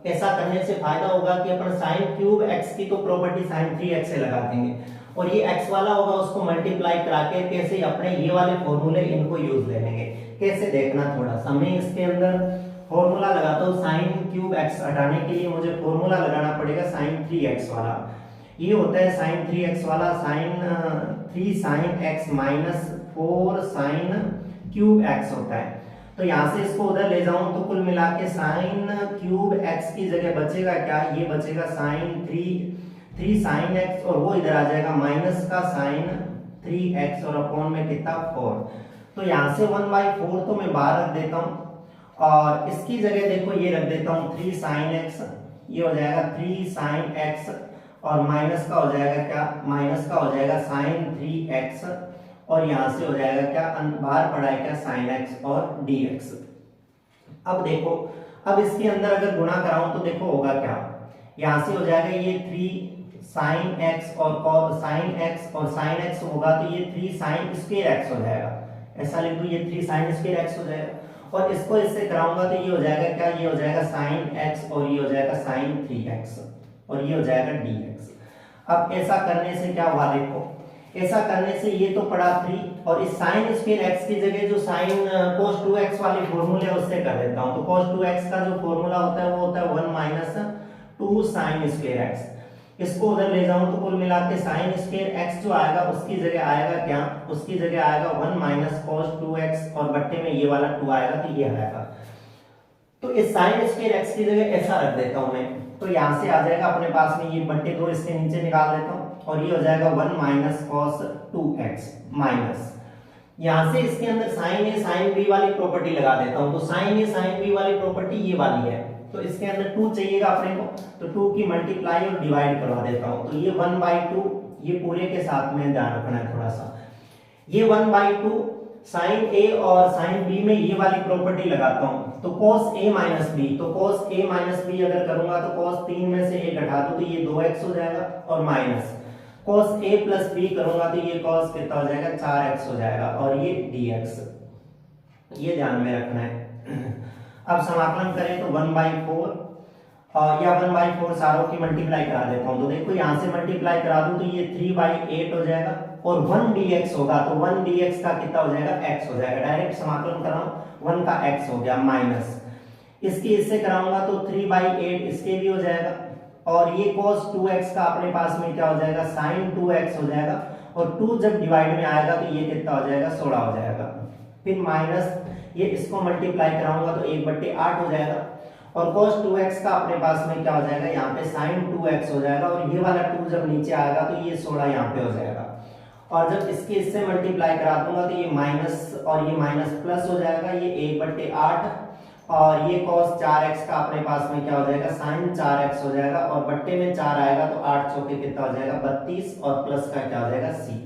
ऐसा करने से फायदा होगा कि अपन साइन क्यूब x की तो प्रॉपर्टी साइन 3x से लगा देंगे, और ये x वाला होगा उसको मल्टीप्लाई करा के कैसे अपने ये वाले फॉर्मूले इनको यूज ले लेंगे। कैसे देखना, थोड़ा सा मैं इसके अंदर फॉर्मूला लगाता हूं। साइन क्यूब x हटाने के लिए मुझे फॉर्मूला लगाना पड़ेगा साइन 3x वाला। ये होता है साइन 3x वाला, sine 3 sine x minus 4 sine cube x होता है। तो यहां से इसको उधर ले जाऊं तो कुल मिला के साइन क्यूब x की जगह बचेगा क्या, ये बचेगा साइन 3 साइन x, और वो इधर आ जाएगा माइनस का साइन 3x और अपॉन में कितना 4। तो यहां से 1/4 तो मैं बाहर रख देता हूं, और इसकी जगह देखो ये रख देता हूं 3 साइन x, ये हो जाएगा 3 साइन x, और माइनस का हो जाएगा क्या, माइनस का हो जाएगा साइन 3x, और यहां से हो जाएगा क्या, बाहर पड़ा है क्या साइन x और dx। अब देखो, अब इसके अंदर अगर गुणा कराऊं तो देखो होगा क्या, यहां से हो जाएगा ये 3 साइन x और cos साइन x और साइन x होगा तो ये 3 साइन स्क्वायर x हो जाएगा, ऐसा लिख दूं, ये 3 साइन स्क्वायर x हो जाएगा। और इसको इससे कराऊंगा तो ये हो जाएगा क्या, ये हो जाएगा साइन x और ये हो जाएगा साइन 3x और ये हो जाएगा dx। अब ऐसा करने से क्या हुआ, देखो ऐसा करने से ये तो पड़ा 3, और इस साइन स्क्वायर x की जगह जो साइन cos 2x वाली फॉर्मूले उससे कर देता हूं। तो cos 2x का जो फॉर्मूला होता है वो होता है 1 माइनस 2 साइन स्क्वायर x। इसको उधर ले जाऊं तो कुल मिला के साइन स्क्वायर x जो आएगा उसकी जगह आएगा क्या, उसकी जगह आएगा 1 माइनस cos 2x, और बट्टे में ये वाला 2 आएगा तो ये आएगा। तो इस साइन स्क्वायर x की जगह ऐसा रख देता हूं मैं, तो यहां से आ जाएगा अपने पास में ये बट्टे 2 इसके नीचे निकाल देता हूं, और ये हो जाएगा 1 माइनस cos 2x माइनस, यहां से इसके अंदर साइन a साइन b वाली प्रॉपर्टी लगा देता हूं। तो साइन a साइन b वाली प्रॉपर्टी ये वाली है, तो इसके अंदर 2 चाहिएगा अपने को, तो 2 की मल्टीप्लाई और डिवाइड करवा देता हूं। तो ये 1/2, ये पूरे के साथ में ध्यान रखना है थोड़ा सा, ये 1/2 साइन a और साइन b में ये वाली प्रॉपर्टी लगाता हूं, तो cos a माइनस b, तो cos a माइनस b अगर करूंगा तो cos 3 में से 1 घटा दूं तो ये 2x हो जाएगा, और minus cos a plus b करूंगा तो ये cos कितना हो जाएगा 4x हो जाएगा, और ये dx, ये ध्यान में रखना है। अब समाकलन करें तो 1/4 या 1/4 सारों की मल्टीप्लाई करा देता हूं, तो देखो यहां से मल्टीप्लाई करा दूं तो ये 3/8 हो जाएगा, और 1 dx होगा तो 1 dx का कितना हो जाएगा, x हो जाएगा। डायरेक्ट समाकलन कराऊं 1 का x हो गया, माइनस इसके इससे कराऊंगा तो 3/8 इसके भी हो जाएगा, और ये cos 2x का अपने पास में क्या हो जाएगा, sin 2x हो जाएगा, और 2 जब डिवाइड में आएगा तो ये कितना हो जाएगा, 16 हो जाएगा। फिर माइनस ये इसको मल्टीप्लाई कराऊंगा तो 1/8 हो जाएगा, और cos 2x का अपने पास में क्या हो जाएगा, यहाँ पे sin 2x हो जाएगा, और ये वाला 2 जब नीचे आएगा तो ये 16 यहाँ पे हो जाएगा, और जब इसके इससे मल्टीप्लाई करा दूंगा तो ये माइनस और ये माइनस प्लस हो जाएगा, ये 1/8, और ये cos 4x का अपने पास में क्या हो जाएगा, sin 4x हो जाएगा, और बट्टे में 4 आएगा तो 8 चौके कितना हो जाएगा 32, और प्लस का क्या हो जाएगा c।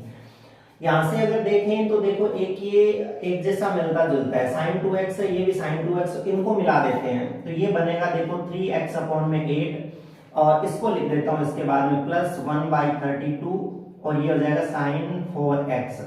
यहां से अगर देखें तो देखो एक ये एक जैसा मिलता जुलता है, sin 2x है, ये भी sin 2x, इनको मिला देते हैं तो ये बनेगा देखो 3x अपॉन में 8, और इसको लिख देता हूं इसके बाद में प्लस 1/32, और ये हो जाएगा sin 4x।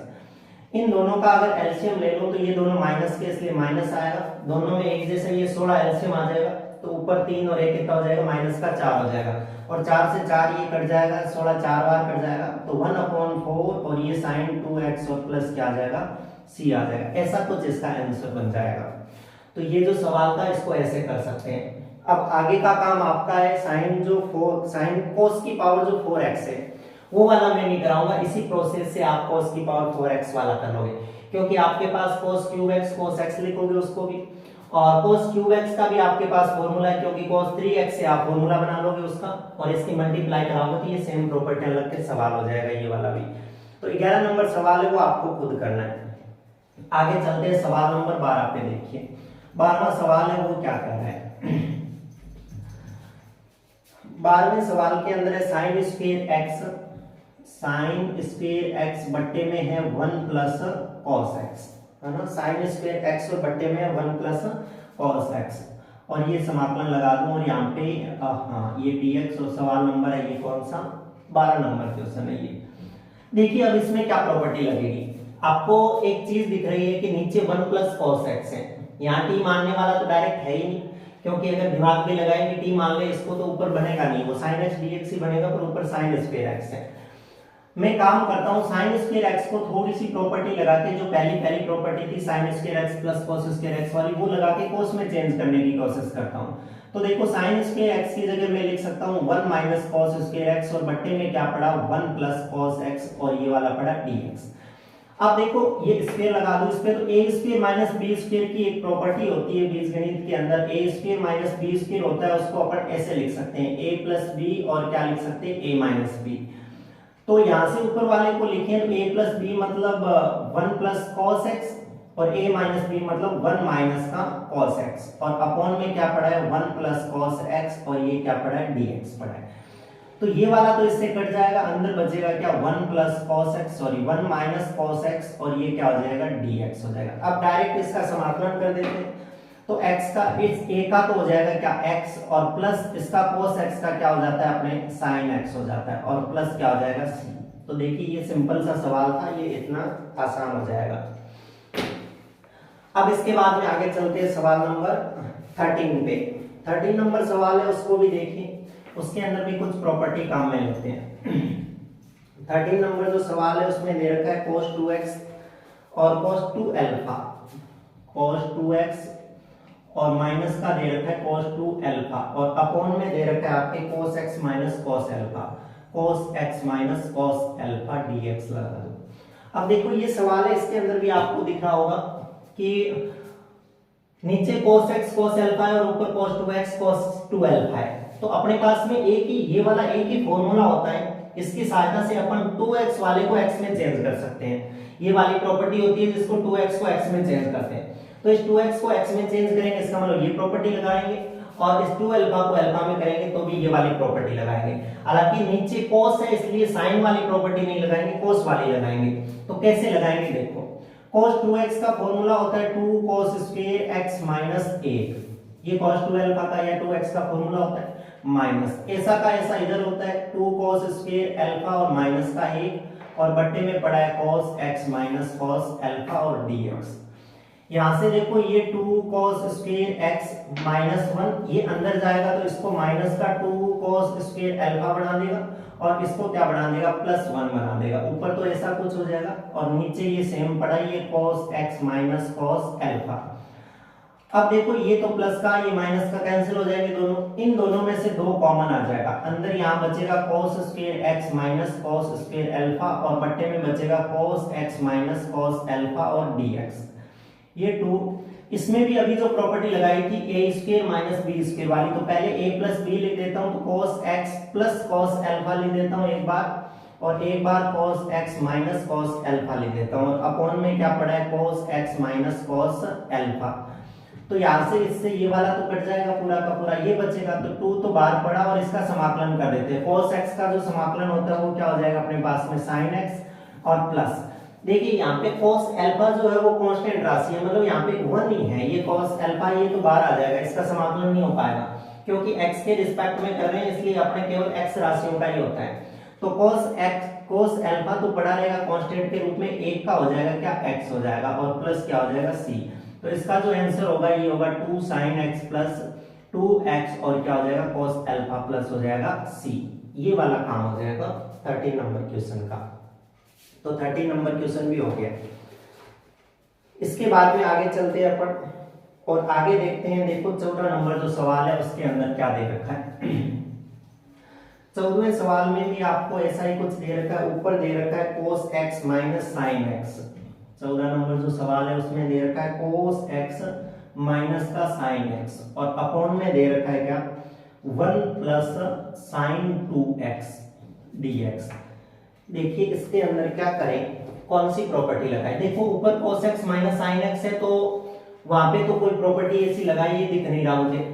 इन दोनों का अगर एलसीएम ले लो तो ये दोनों माइनस के इसलिए माइनस आएगा, दोनों में एक जैसा ये 16 एलसीएम आ जाएगा, तो ऊपर 3 और 1 कितना हो जाएगा, माइनस का 4 हो जाएगा, और 4 से 4 ये कट जाएगा, 16 4 बार कट जाएगा, तो 1/4, और ये sin 2x और प्लस क्या आ जाएगा, c आ जाएगा। ऐसा कुछ इसका आंसर बन जाएगा। तो ये जो सवाल था इसको ऐसे कर सकते हैं। अब आगे का काम आपका है, साइन cos की पावर जो 4x है वो वाला मैं नहीं कराऊंगा, इसी प्रोसेस से आप cos की पावर 4x वाला कर लोगे, क्योंकि आपके पास cos cube x cos x लिखोगे उसको भी, और cos क्यूब x का भी आपके पास फॉर्मूला है, क्योंकि cos 3x से आप फॉर्मूला बना लोगे उसका और इसकी मल्टीप्लाई कराओगे तो ये सेम प्रॉपर्टी लग के सवाल हो जाएगा ये वाला भी। तो 11 नंबर सवाल है वो आपको खुद करना है। आगे चलते हैं सवाल नंबर 12 पे। देखिए 12वां सवाल है वो क्या कह रहा है। 12वें सवाल के अंदर है साइन स्क्वायर x बट्टे में है 1 प्लस कॉस x, है ना। साइन स्क्वायर x और बट्टे में है 1 प्लस कॉस x, और ये समाकलन लगा दूं और यहाँ पे हाँ ये dx, और सवाल नंबर है ये कौन सा 12 नंबर क्वेश्चन है ये। देखिए अब इसमें क्या प्रॉपर्टी लगेगी, आपको एक चीज दिख रही है कि नीचे 1 प्लस कॉस x है, यहाँ t मानने वाला तो डायरेक्ट है ही नहीं, क्योंकि अगर दिमाग में लगाएंगे t मान ले इसको तो ऊपर बनेगा नहीं, वो sin x dx ही बनेगा, पर ऊपर sin स्क्वायर x है। मैं काम करता हूँ sin स्क्वायर x को थोड़ी सी प्रॉपर्टी लगा के, जो पहली प्रॉपर्टी थी sin square x plus cos square x वाली, वो लगा के cos में चेंज करने की कोशिश करता हूँ। तो देखो sin स्क्वायर x की जगह मैं लिख सकता हूँ 1 माइनस cos स्क्वायर x, और बट्टे में क्या पड़ा 1 प्लस cos x, और ये वाला पड़ा dx। अब देखो ये स्क्वायर लगा दो इस पे, तो a square minus b square की एक प्रॉपर्टी होती है बीजगणित के अंदर, a square minus b square होता है, उसको अपन ऐसे लिख सकते हैं a प्लस b, और क्या लिख सकते हैं a माइनस b। तो यहां से ऊपर वाले को लिखें तो a प्लस b मतलब 1 प्लस cos x, और a माइनस b मतलब 1 माइनस का cos x, और अपॉन में क्या पड़ा है 1 प्लस cos x, और ये क्या पड़ा है dx पड़ा है। तो ये वाला तो इससे कट जाएगा, अंदर बचेगा क्या 1 plus cos x, sorry 1 minus cos x, और ये क्या हो जाएगा dx हो जाएगा। अब डायरेक्ट इसका समाकलन कर देते हैं, तो x का इस a का तो हो जाएगा क्या x, और प्लस इसका cos x का क्या हो जाता है अपने sin x हो जाता है, और प्लस क्या हो जाएगा c। तो देखिए ये सिंपल सा सवाल था, ये इतना आसान हो जाएगा। अब इसके बाद में आगे चलते हैं सवाल नंबर 13 पे। 13 नंबर सवाल है उसको भी देखिए, उसके अंदर भी कुछ प्रॉपर्टी काम में लेते हैं। 13 नंबर जो सवाल है उसमें दे रखा है cos 2x और cos 2 अल्फा, cos 2x और माइनस का दे रखा है cos 2 अल्फा, और अपॉन में दे रखा है आपके cos x minus cos alpha, cos x minus cos alpha dx लगा दो। अब देखो ये सवाल है, इसके अंदर भी आपको दिख रहा होगा कि नीचे cos x cos अल्फा है और ऊपर cos 2x cos 2 अल्फा है। तो अपने पास में एक ही ये वाला एक ही फॉर्मूला होता है, इसकी सहायता से अपन 2x वाले को x में चेंज कर सकते हैं। ये वाली प्रॉपर्टी होती है जिसको 2x को x में चेंज करते हैं। तो इस 2x को x में चेंज करेंगे, इसका मतलब ये प्रॉपर्टी लगाएंगे, और इस 2 अल्फा को अल्फा में करेंगे तो भी ये वाली प्रॉपर्टी लगाएंगे। हालांकि नीचे cos है इसलिए sin वाली प्रॉपर्टी नहीं लगाएंगे, cos वाली लगाएंगे। तो कैसे लगाएंगे देखो, cos 2x का फॉर्मूला होता है 2 cos स्क्वायर x माइनस 1, ये cos 2 अल्फा का या 2x का फॉर्मूला होता है, माइनस ऐसा का ऐसा इधर होता है 2 cos स्क्वायर अल्फा और माइनस का 1, और बट्टे में पड़ा है cos x minus cos alpha और dx। यहां से देखो ये 2 cos स्क्वायर x माइनस 1 ये अंदर जाएगा तो इसको माइनस का 2 cos स्क्वायर अल्फा बना देगा, और इसको क्या बना देगा प्लस 1 बना देगा। ऊपर तो ऐसा कुछ हो जाएगा, और नीचे ये सेम पड़ा ये cos x minus cos alpha. अब देखो ये तो प्लस का ये माइनस का कैंसिल हो जाएंगे दोनों, इन दोनों में से 2 कॉमन आ जाएगा, अंदर यहाँ बचेगा cos square x minus cos square alpha, और बट्टे में बचेगा cos x minus cos alpha और dx। ये 2, इसमें भी अभी जो प्रॉपर्टी लगाई थी a square minus b square वाली, तो पहले a प्लस b लिख देता हूँ, तो cos x plus cos alpha लिख देता हूँ एक बार, और एक बार cos x minus cos alpha लिख देता हूँ, और अपॉन में क्या पड़ा है cos x minus cos alpha. तो यहाँ से इससे ये वाला तो कट जाएगा पूरा का पूरा, ये बचेगा तो 2 तो बाहर पड़ा, और इसका समाकलन कर देते हैं। cos x का जो समाकलन होता है वो क्या हो जाएगा अपने पास में sin x, और प्लस देखिए यहाँ पे cos अल्फा जो है वो कांस्टेंट राशि है, मतलब यहाँ पे 1 ही है, ये cos अल्फा ये तो बाहर आ जाएगा, इसका समाकलन नहीं हो पाएगा, क्योंकि x के रिस्पेक्ट में कर रहे हैं इसलिए अपने केवल x राशियों का ही होता है। तो cos अल्फा तो पड़ा रहेगा कांस्टेंट के रूप में, 1 का हो जाएगा क्या x हो जाएगा, और प्लस क्या हो जाएगा c। तो इसका जो आंसर होगा ये होगा 2 sin x प्लस 2x, और क्या हो जाएगा cos अल्फा प्लस हो जाएगा c। ये वाला काम हो जाएगा 13 नंबर क्वेश्चन का। तो 13 नंबर क्वेश्चन भी हो गया। इसके बाद में आगे चलते हैं अपन, और आगे देखते हैं। देखो 14 नंबर जो सवाल है उसके अंदर क्या दे रखा है। 14वें सवाल में भी आपको ऐसा ही कुछ दे रखा है, ऊपर दे रखा है cos x minus sin x, 14 number जो सवाल है उसमें दे रखा है cos x माइनस का sin x और अपॉन में दे रखा है क्या 1 प्लस sin 2x dx। देखिए इसके अंदर क्या करें, कौन सी प्रॉपर्टी लगाए। देखो ऊपर cos x minus sin x है तो वहां पे तो कोई प्रॉपर्टी ऐसी लगाई है दिख नहीं रहा मुझे।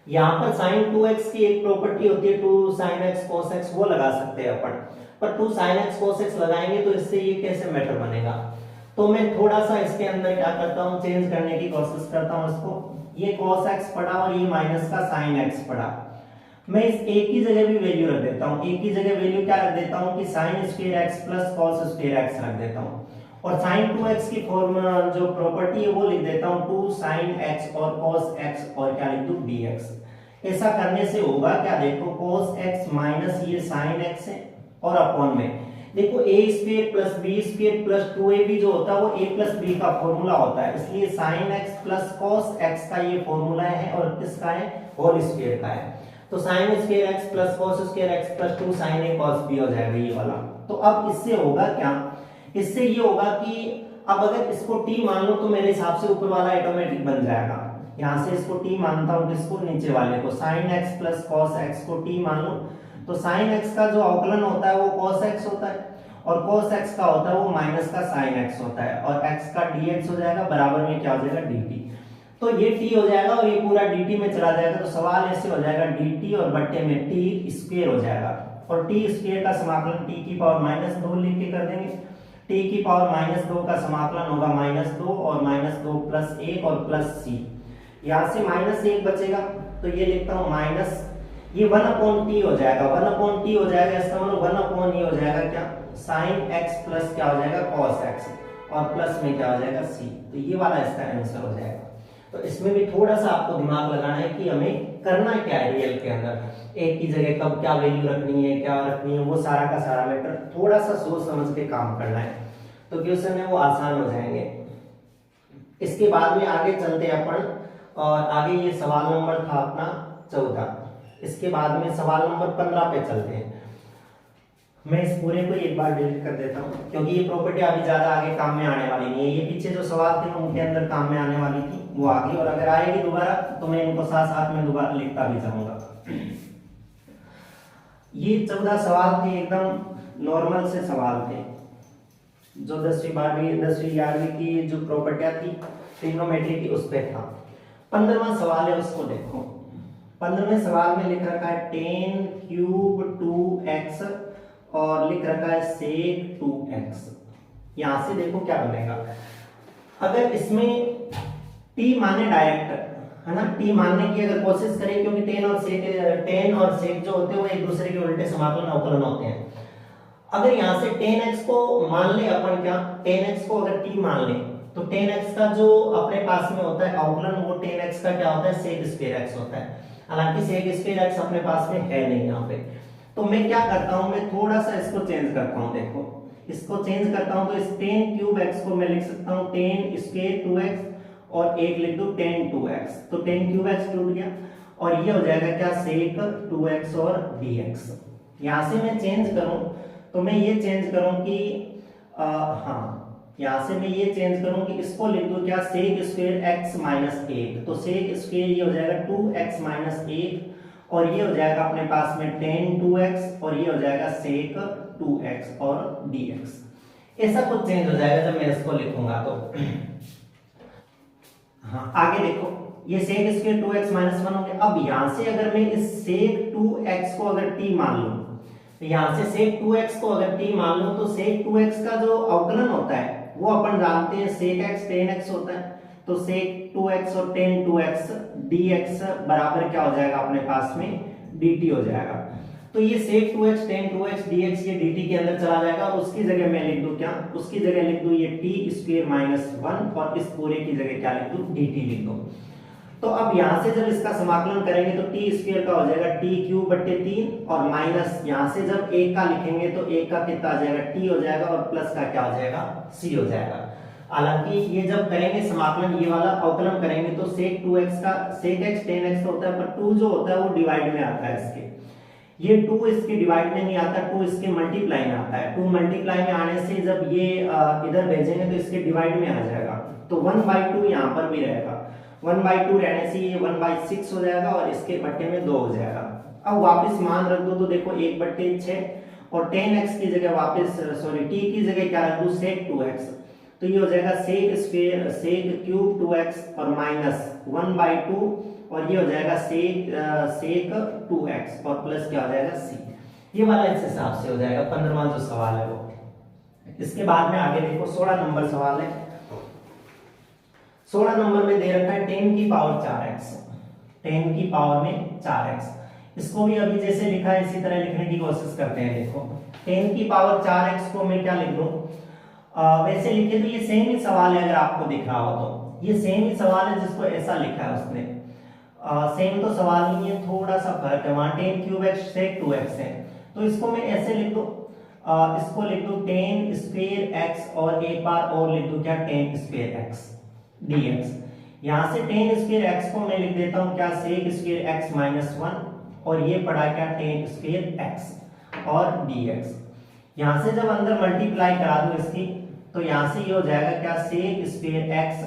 यहाँ पर sin 2x की एक प्रॉपर्टी होती है 2 sin x cos x, वो लगा सकते हैं अपन, पर 2 sin x cos x लगाएंगे तो इससे ये कैसे मैटर बनेगा। तो मैं थोड़ा सा इसके अंदर क्या करता हूँ, चेंज करने की कोशिश करता हूँ इसको। ये cos x पड़ा और ये माइनस का sin x पड़ा, मैं इस एक की जगह भी वैल्यू रख देता हूँ। एक की जगह वैल्यू क्या रख देता हूँ कि sin square x plus cos square x रख देता हूँ और sin 2x की फॉर्मूला जो प्रॉपर्टी है वो लिख देता हूँ 2 sin x और cos x और क्या लिख दूं dx। ऐसा करने से होगा क्या, देखो cos x माइनस ये sin x है और अपॉन में देखो a square plus b square plus 2ab जो होता है वो a प्लस b का फॉर्मूला होता है, इसलिए sin x plus cos x का ये फॉर्मूला है और किसका है, होल स्क्वायर का है। तो sin square x plus cos square x plus 2 sin a cos b हो जाएगा ये वाला। तो अब इससे होगा क्या, इससे ये होगा कि अब अगर इसको t मान लो तो मेरे हिसाब से ऊपर वाला ऑटोमेटिक बन जाएगा। यहां से इसको t मानता हूं, किसको, नीचे वाले को, sin x plus cos x को t मान लो तो sin x का जो अवकलन होता है वो cos x होता है और cos x का होता है वो माइनस का sin x होता है और x का dx हो जाएगा, बराबर में क्या हो जाएगा dt। तो ये t हो जाएगा और ये पूरा dt में चला जाएगा, तो सवाल ऐसे हो जाएगा dt और बट्टे में t स्क्वायर हो जाएगा और t स्क्वायर का समाकलन t की पावर -2 लिख के कर देंगे। t की पावर -2 का समाकलन होगा -2 और -2 प्लस 1 और प्लस c, यहाँ से -1 बचेगा तो ये लिखता हूँ माइनस, ये 1/t हो जाएगा, 1/t हो जाएगा, इसका मतलब 1/e हो जाएगा क्या, sin x प्लस क्या हो जाएगा cos x और प्लस में क्या हो जाएगा c। तो ये वाला इसका आंसर हो जाएगा। तो इसमें भी थोड़ा सा आपको दिमाग लगाना है कि हमें करना क्या है रियल के अंदर, एक की जगह कब क्या वैल्यू रखनी है, क्या रखनी है, वो सारा का सारा मैटर थोड़ा सा सोच समझ के काम करना है तो क्वेश्चन है वो आसान हो जाएंगे। इसके बाद में आगे चलते हैं अपन और आगे ये सवाल नंबर था अपना 14, इसके बाद में सवाल नंबर 15 पे चलते हैं। मैं इस पूरे को एक बार डिलीट कर देता हूँ क्योंकि ये प्रॉपर्टी अभी ज्यादा आगे काम में आने वाली नहीं है, ये पीछे जो सवाल थे उनके अंदर काम में आने वाली थी वो आ गई और अगर आएगी दोबारा तो मैं इनको साथ साथ में दोबारा लिखता भी जाऊंगा। ये 14 सवाल थे, एकदम नॉर्मल से सवाल थे जो 10वीं 12वीं 10वीं 11वीं की जो प्रॉपर्टियां थी ट्रिग्नोमेट्री की उस पे था। 15वां सवाल है उसको देखो। 15वें सवाल में लिख रखा है tan क्यूब 2x और लिख रखा है sec 2x। यहां से देखो क्या बनेगा, अगर इसमें t माने डायरेक्ट है ना, t मानने की अगर कोशिश करें क्योंकि tan और sec जो होते हैं वो एक दूसरे के उल्टे समाकलन अवकलन होते हैं। अगर यहां से tan x को मान ले अपन, क्या tan x को अगर t मान ले तो tan x का जो अपने पास में होता है अवकलन वो tan x का क्या होता है sec स्क्वायर x होता है, हालांकि sec स्क्वायर x अपने पास में है नहीं यहाँ पे। तो मैं क्या करता हूं, मैं थोड़ा सा इसको चेंज करता हूं, देखो इसको चेंज करता हूं तो इस tan क्यूब x को मैं लिख सकता हूं tan स्क्वायर 2x और एक लिख दूं tan 2x, तो tan क्यूब x टूट गया और ये हो जाएगा क्या sec 2x और dx। यहां से मैं चेंज करूं तो मैं ये चेंज करूं कि यहां से मैं ये चेंज करूं कि इसको लिख दूं क्या sec स्क्वायर x माइनस 1, तो sec स्क्वायर ये हो जाएगा 2x माइनस 1 और ये हो जाएगा अपने पास में tan 2x और ये हो जाएगा sec 2x और dx। ऐसा कुछ चेंज हो जाएगा जब मैं इसको लिखूंगा तो। हाँ आगे देखो ये sec स्क्वायर 2x माइनस 1 हो गया। अब यहां से अगर मैं इस sec 2x को अगर t मान लूं तो यहां से sec 2x को अगर t मान लूं तो sec 2x का जो अवकलन होता है वो अपन जानते हैं sec x tan x होता है, तो sec 2x और tan 2x dx बराबर क्या हो जाएगा अपने पास में dt हो जाएगा। तो ये sec 2x tan 2x dx ये dt के अंदर चला जाएगा और उसकी जगह मैं लिख दूं क्या, उसकी जगह लिख दूं ये t स्क्वायर माइनस 1 और इस पूरे की जगह क्या लिख दूं dt लिख दूं। तो अब यहां से जब इसका समाकलन करेंगे तो t स्क्वायर का हो जाएगा t क्यूब बट्टे 3 और माइनस यहां से जब 1 का लिखेंगे तो 1 का कितना आ जाएगा t हो जाएगा और प्लस का क्या हो जाएगा c हो जाएगा। हालांकि ये जब करेंगे समाकलन ये वाला अवकलन करेंगे तो sec 2x का sec x tan x तो होता है पर 2 जो होता है वो डिवाइड में आता है इसके, ये 2 इसके डिवाइड में नहीं आता, 2 इसके मल्टीप्लाई में आता है। 2 मल्टीप्लाई में आने से जब ये इधर भेजेंगे तो इसके डिवाइड में आ जाएगा, तो 1/2 यहाँ पर भी रहेगा। 1/2 रहने से ये 1/6 हो जाएगा और इसके बट्टे में 2 हो जाएगा। अब वापस मान रख दो तो देखो 1/6 और 10x की जगह वापस t की जगह क्या रख दूं, sec 2x, तो ये हो जाएगा sec square sec cube 2x और माइनस 1/2 और ये हो जाएगा sec 2x और प्लस क्या हो जाएगा c। ये वाला इस हिसाब से हो जाएगा 15वां जो सवाल है वो। इसके बाद में आगे देखो 16 नंबर सवाल है। 16 नंबर में दे रखा है 10 की पावर 4x, 10 की पावर में 4x। इसको भी अभी जैसे लिखा है इसी तरह लिखने की कोशिश करते हैं। देखो 10 की पावर 4x को मैं क्या लिख दूं, वैसे लिखे तो ये सेम ही सवाल है, अगर आपको दिख रहा हो तो ये सेम ही सवाल है जिसको ऐसा लिखा है उसने। सेम तो सवाल नहीं है, थोड़ा सा फर्क है। वहां 10 क्यूब x sec 2x है, तो इसको मैं ऐसे लिख दूं, इसको लिख दूं 10 स्क्वायर x और एक बार और लिख दूं क्या 10 स्क्वायर x dx। यहां से 10 स्क्वायर x को मैं लिख देता हूं क्या sec स्क्वायर x माइनस 1 और ये पड़ा क्या 10 स्क्वायर x और dx। यहां से जब अंदर मल्टीप्लाई करा दूं इसकी तो यहां से ये हो जाएगा क्या sec स्क्वायर x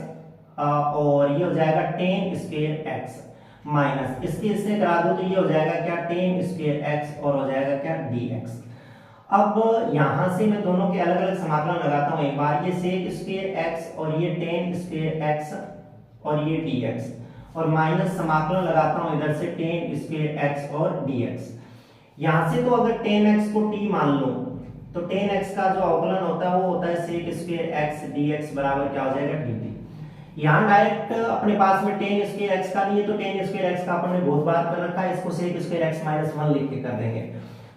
और ये हो जाएगा 10 स्क्वायर x माइनस इसके इससे करा दो तो ये हो जाएगा क्या 10 स्क्वायर x और हो जाएगा क्या dx। अब यहां से मैं दोनों के अलग अलग समाकलन लगाता हूं एक बार, ये sec स्क्वायर x और ये 10 स्क्वायर x और ये dx और माइनस समाकलन लगाता हूं इधर से 10 स्क्वायर x और dx। यहां से तो अगर 10x को t मान लो तो 10x का जो अवकलन होता है वो होता है sec स्क्वायर x dx बराबर क्या हो जाएगा dt। यहां डायरेक्ट अपने पास में 10 स्क्वायर x का नहीं है तो 10 स्क्वायर x का अपन ने बहुत बार कर रखा है, इसको sec स्क्वायर x माइनस 1 लिख के कर देंगे।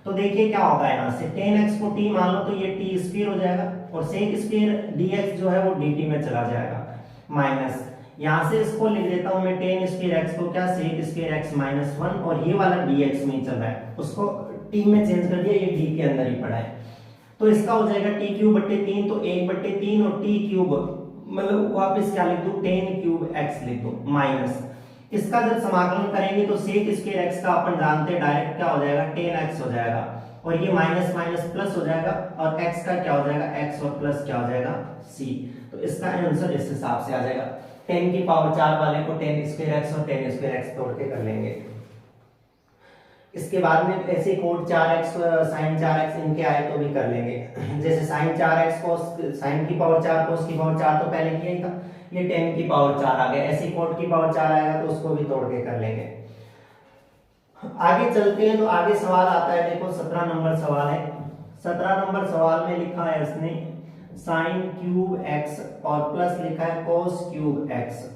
तो देखिए क्या होगा, यहां से 10x को t मान लो तो ये t स्क्वायर हो जाएगा और sec स्क्वायर dx जो है वो dt में चला जाएगा माइनस। यहां से इसको लिख देता हूं मैं 10 स्क्वायर x को क्या sec स्क्वायर x माइनस 1 और ये वाला dx में ही चल रहा है, उसको t में चेंज कर दिया, ये d के अंदर ही पड़ा है। तो इसका हो जाएगा t क्यूब बट्टे 3, तो 1/3 और t क्यूब मतलब वापस क्या लिख दूं 10 क्यूब x लिख दो माइनस। इसका जब समाकलन करेंगे तो sec स्क्वायर x का अपन जानते हैं डायरेक्ट क्या हो जाएगा 10x हो जाएगा और ये माइनस माइनस प्लस हो जाएगा और x का क्या हो जाएगा x और प्लस क्या हो जाएगा c। तो इसका आंसर इस हिसाब से आ जाएगा। 10 की पावर 4 वाले को 10 स्क्वायर x और 10 स्क्वायर x तोड़ के कर लेंगे। इसके बाद में ऐसे कोड 4x sin 4x इनके आए तो भी कर लेंगे। जैसे sin 4x cos sin की पावर 4 cos की पावर 4 तो पहले किया ही था, ये 10 की पावर 4 आ गया, ऐसे कोड की पावर 4 आएगा तो उसको भी तोड़ के कर लेंगे। आगे चलते हैं तो आगे सवाल आता है, देखो 17 नंबर सवाल है। 17 नंबर सवाल में लिखा है इसने sin क्यूब x और प्लस लिखा है cos क्यूब x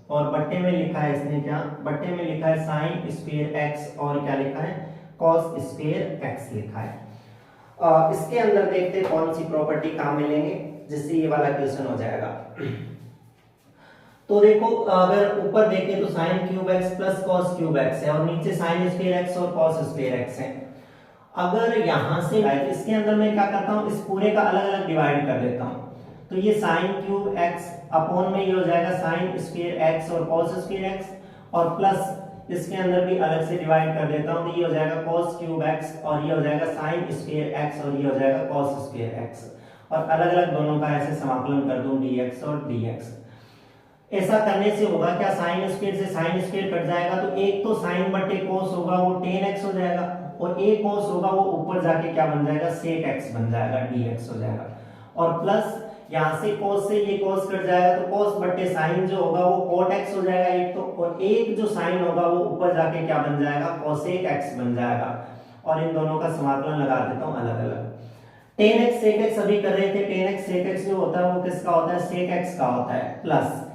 और बट्टे में लिखा है इसने क्या, बट्टे में लिखा है sin स्क्वायर x और क्या लिखा है cos स्क्वायर x लिखा है। इसके अंदर देखते हैं कौन सी प्रॉपर्टी कहां मिलेंगे जिससे ये वाला क्वेश्चन हो जाएगा। तो देखो अगर ऊपर देखें तो sin cube x plus cos cube x है और नीचे sin स्क्वायर x और cos स्क्वायर x है। अगर यहां से इसके अंदर मैं क्या करता हूं, इस पूरे का अलग अलग डिवाइड कर देता हूं, तो ये sin क्यूब x अपॉन में ये हो जाएगा sin स्क्वायर x और cos स्क्वायर x और प्लस इसके अंदर भी अलग से डिवाइड कर देता हूं तो ये हो जाएगा cos क्यूब x और ये हो जाएगा sin स्क्वायर x और ये हो जाएगा cos स्क्वायर x और अलग अलग दोनों का ऐसे समाकलन कर दूं dx और dx। ऐसा करने से होगा क्या, sin स्क्वायर से sin स्क्वायर कट जाएगा तो एक तो sin बटे cos होगा वो 10x हो जाएगा और एक cos होगा वो ऊपर जाके क्या बन जाएगा sec x बन जाएगा dx हो जाएगा और प्लस यहां से cos से ये cos कट जाएगा तो cos बटे sin जो होगा वो cot x हो जाएगा एक तो, और एक जो sin होगा वो ऊपर जाके क्या बन जाएगा cosec x बन जाएगा और इन दोनों का समाकलन लगा देता हूं अलग अलग। 10x sec x अभी कर रहे थे, 10x sec x जो होता है वो किसका होता है sec x का होता है प्लस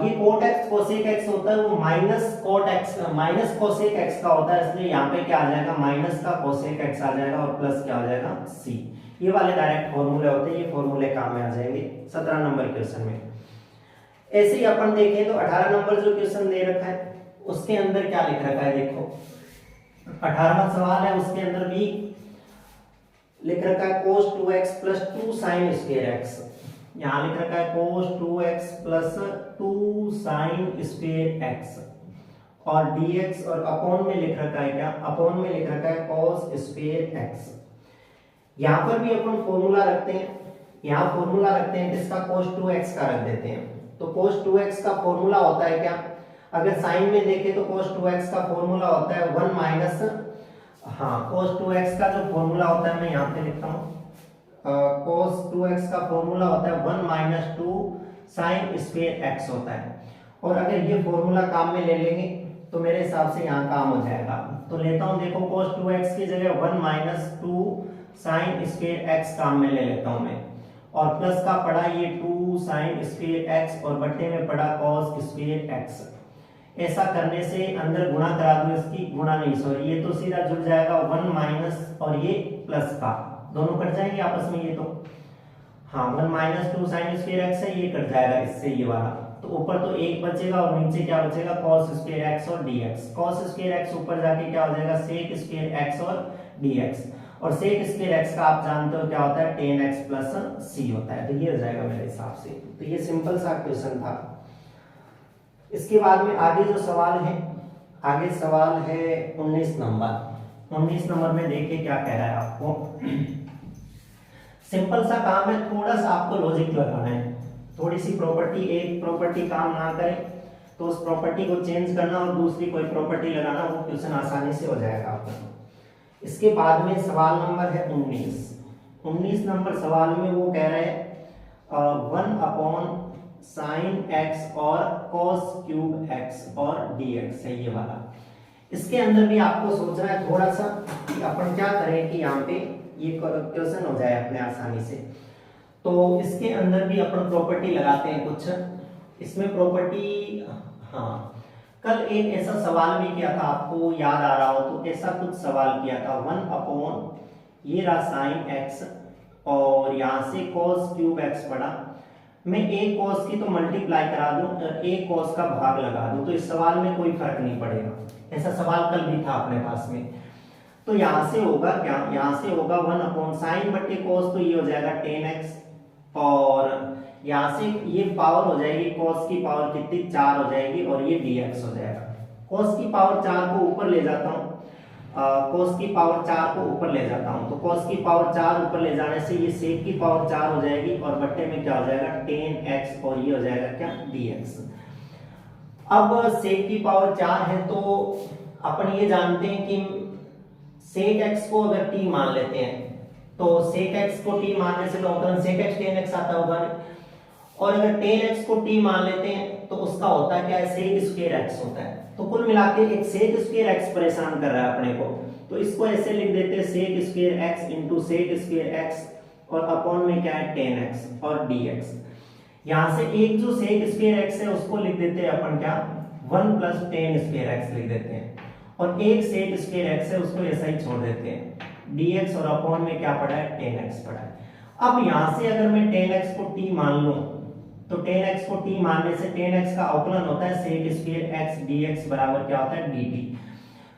ये cot x cosec x होता है वो minus cot x minus cosec x का होता है, इसलिए यहाँ पे क्या आ जाएगा माइनस का cosec x आ जाएगा और प्लस क्या हो जाएगा c। ये वाले डायरेक्ट फॉर्मूले होते हैं, ये फॉर्मूले काम में आ जाएंगे 17 नंबर क्वेश्चन में। ऐसे ही अपन देखें तो 18 नंबर जो क्वेश्चन दे रखा है उसके अंदर क्या लिख रखा है, देखो 18वां सवाल है उसके अंदर भी लिख रखा है cos 2x plus 2 sin square x। यहाँ लिख रखा है cos 2x plus 2 sin square x और dx और अपॉन में लिख रखा है क्या, अपॉन में लिख रखा है cos स्क्वायर x। यहाँ पर भी अपन फॉर्मूला रखते हैं, यहाँ फॉर्मूला रखते हैं किसका, cos 2x का रख देते हैं। तो cos 2x का फॉर्मूला होता है क्या, अगर साइन में देखें तो cos 2x का फॉर्मूला होता है 1 माइनस, हाँ cos 2x का जो फॉर्मूला होता है मैं यहाँ पे लिखता हूँ, cos 2x का फॉर्मूला होता है 1 माइनस 2 साइन स्क्वायर x होता है। और अगर ये फॉर्मूला काम में ले लेंगे तो मेरे हिसाब से यहाँ काम हो जाएगा। तो लेता हूँ, देखो cos 2x की जगह 1 माइनस 2 साइन स्क्वायर x काम में ले लेता हूँ मैं, और प्लस का पड़ा ये 2 साइन स्क्वायर x और बट्टे में पड़ा cos स्क्वायर x। ऐसा करने से अंदर गुणा करा दो, इसकी गुणा नहीं सॉरी, ये तो सीधा जुड़ जाएगा 1 माइनस और ये प्लस का, दोनों कट जाएंगे आपस में, ये तो हाँ 1 माइनस 2 साइन स्क्वायर x है, ये कट जाएगा इससे ये वाला, तो ऊपर तो एक बचेगा और नीचे क्या बचेगा, cos स्क्वायर x और dx। cos स्क्वायर x ऊपर जाके क्या हो जाएगा, sec स्क्वायर x और dx, और sec स्क्वायर x का आप जानते हो क्या होता है, tan x प्लस c होता है। तो ये हो जाएगा मेरे हिसाब से। तो ये सिंपल सा क्वेश्चन था। इसके बाद में आगे जो सवाल है, आगे सवाल है 19 नंबर। 19 नंबर में देखिए क्या कह रहा है आपको। सिंपल सा काम है, थोड़ा सा आपको लॉजिक लगाना है, थोड़ी सी प्रॉपर्टी, एक प्रॉपर्टी काम ना करे तो उस प्रॉपर्टी को चेंज करना और दूसरी कोई प्रॉपर्टी लगाना, वो क्वेश्चन आसानी से हो जाएगा आपका। इसके बाद में सवाल नंबर है 19। 19 नंबर सवाल में वो कह रहे हैं 1 अपॉन साइन x और cos क्यूब x और dx है ये वाला। इसके अंदर भी आपको सोचना है थोड़ा सा कि अपन क्या करें कि यहाँ पे ये क्वेश्चन हो जाए अपने आसानी से। तो इसके अंदर भी अपन प्रॉपर्टी लगाते हैं कुछ। इसमें प्रॉपर्टी, हाँ कल एक ऐसा सवाल भी किया था, आपको याद आ रहा हो तो ऐसा कुछ सवाल किया था 1 अपॉन ये रहा साइन x और यहाँ से cos क्यूब x पड़ा, मैं एक cos की तो मल्टीप्लाई करा दूं, एक cos का भाग लगा दूं, तो इस सवाल में कोई फर्क नहीं पड़ेगा। ऐसा सवाल कल भी था अपने पास में। तो यहाँ से होगा क्या, यहाँ से होगा 1 अपॉन साइन बटे cos, तो ये हो जाएगा tan x, और यहाँ से ये पावर हो जाएगी cos की पावर कितनी, 4 हो जाएगी, और ये dx हो जाएगा। cos की पावर 4 को ऊपर ले जाता हूँ, cos की पावर 4 को ऊपर ले जाता हूँ, तो cos की पावर 4 ऊपर ले जाने से ये sec की पावर 4 हो जाएगी, और बट्टे में क्या हो जाएगा tan x, और ये हो जाएगा क्या dx। अब sec की पावर 4 है तो अपन ये जानते हैं कि sec x को अगर t मान लेते हैं तो sec x को t मानने से तो अवकलन sec x tan x आता होगा, और अगर tan x को t मान लेते हैं तो उसका होता है क्या, sec स्क्वायर x होता है। तो कुल मिलाके एक sec स्क्वायर x परेशान कर रहा है अपने को, तो इसको ऐसे लिख देते हैं sec square x into sec square x, और अपॉन में क्या है tan x और dx। यहाँ से एक जो sec स्क्वायर x है उसको लिख देते हैं अपन क्या, 1 प्लस tan स्क्वायर x लिख देते हैं, और एक sec स्क्वायर x है उसको ऐसा ही छोड़ देते हैं, dx और अपॉन में क्या पड़ा है, tan x पड़ा है। अब यहाँ से अगर मैं tan x को t मान लूं तो tan x को t मानने से tan x का अवकलन होता है sec स्क्वायर x dx बराबर क्या होता है dt।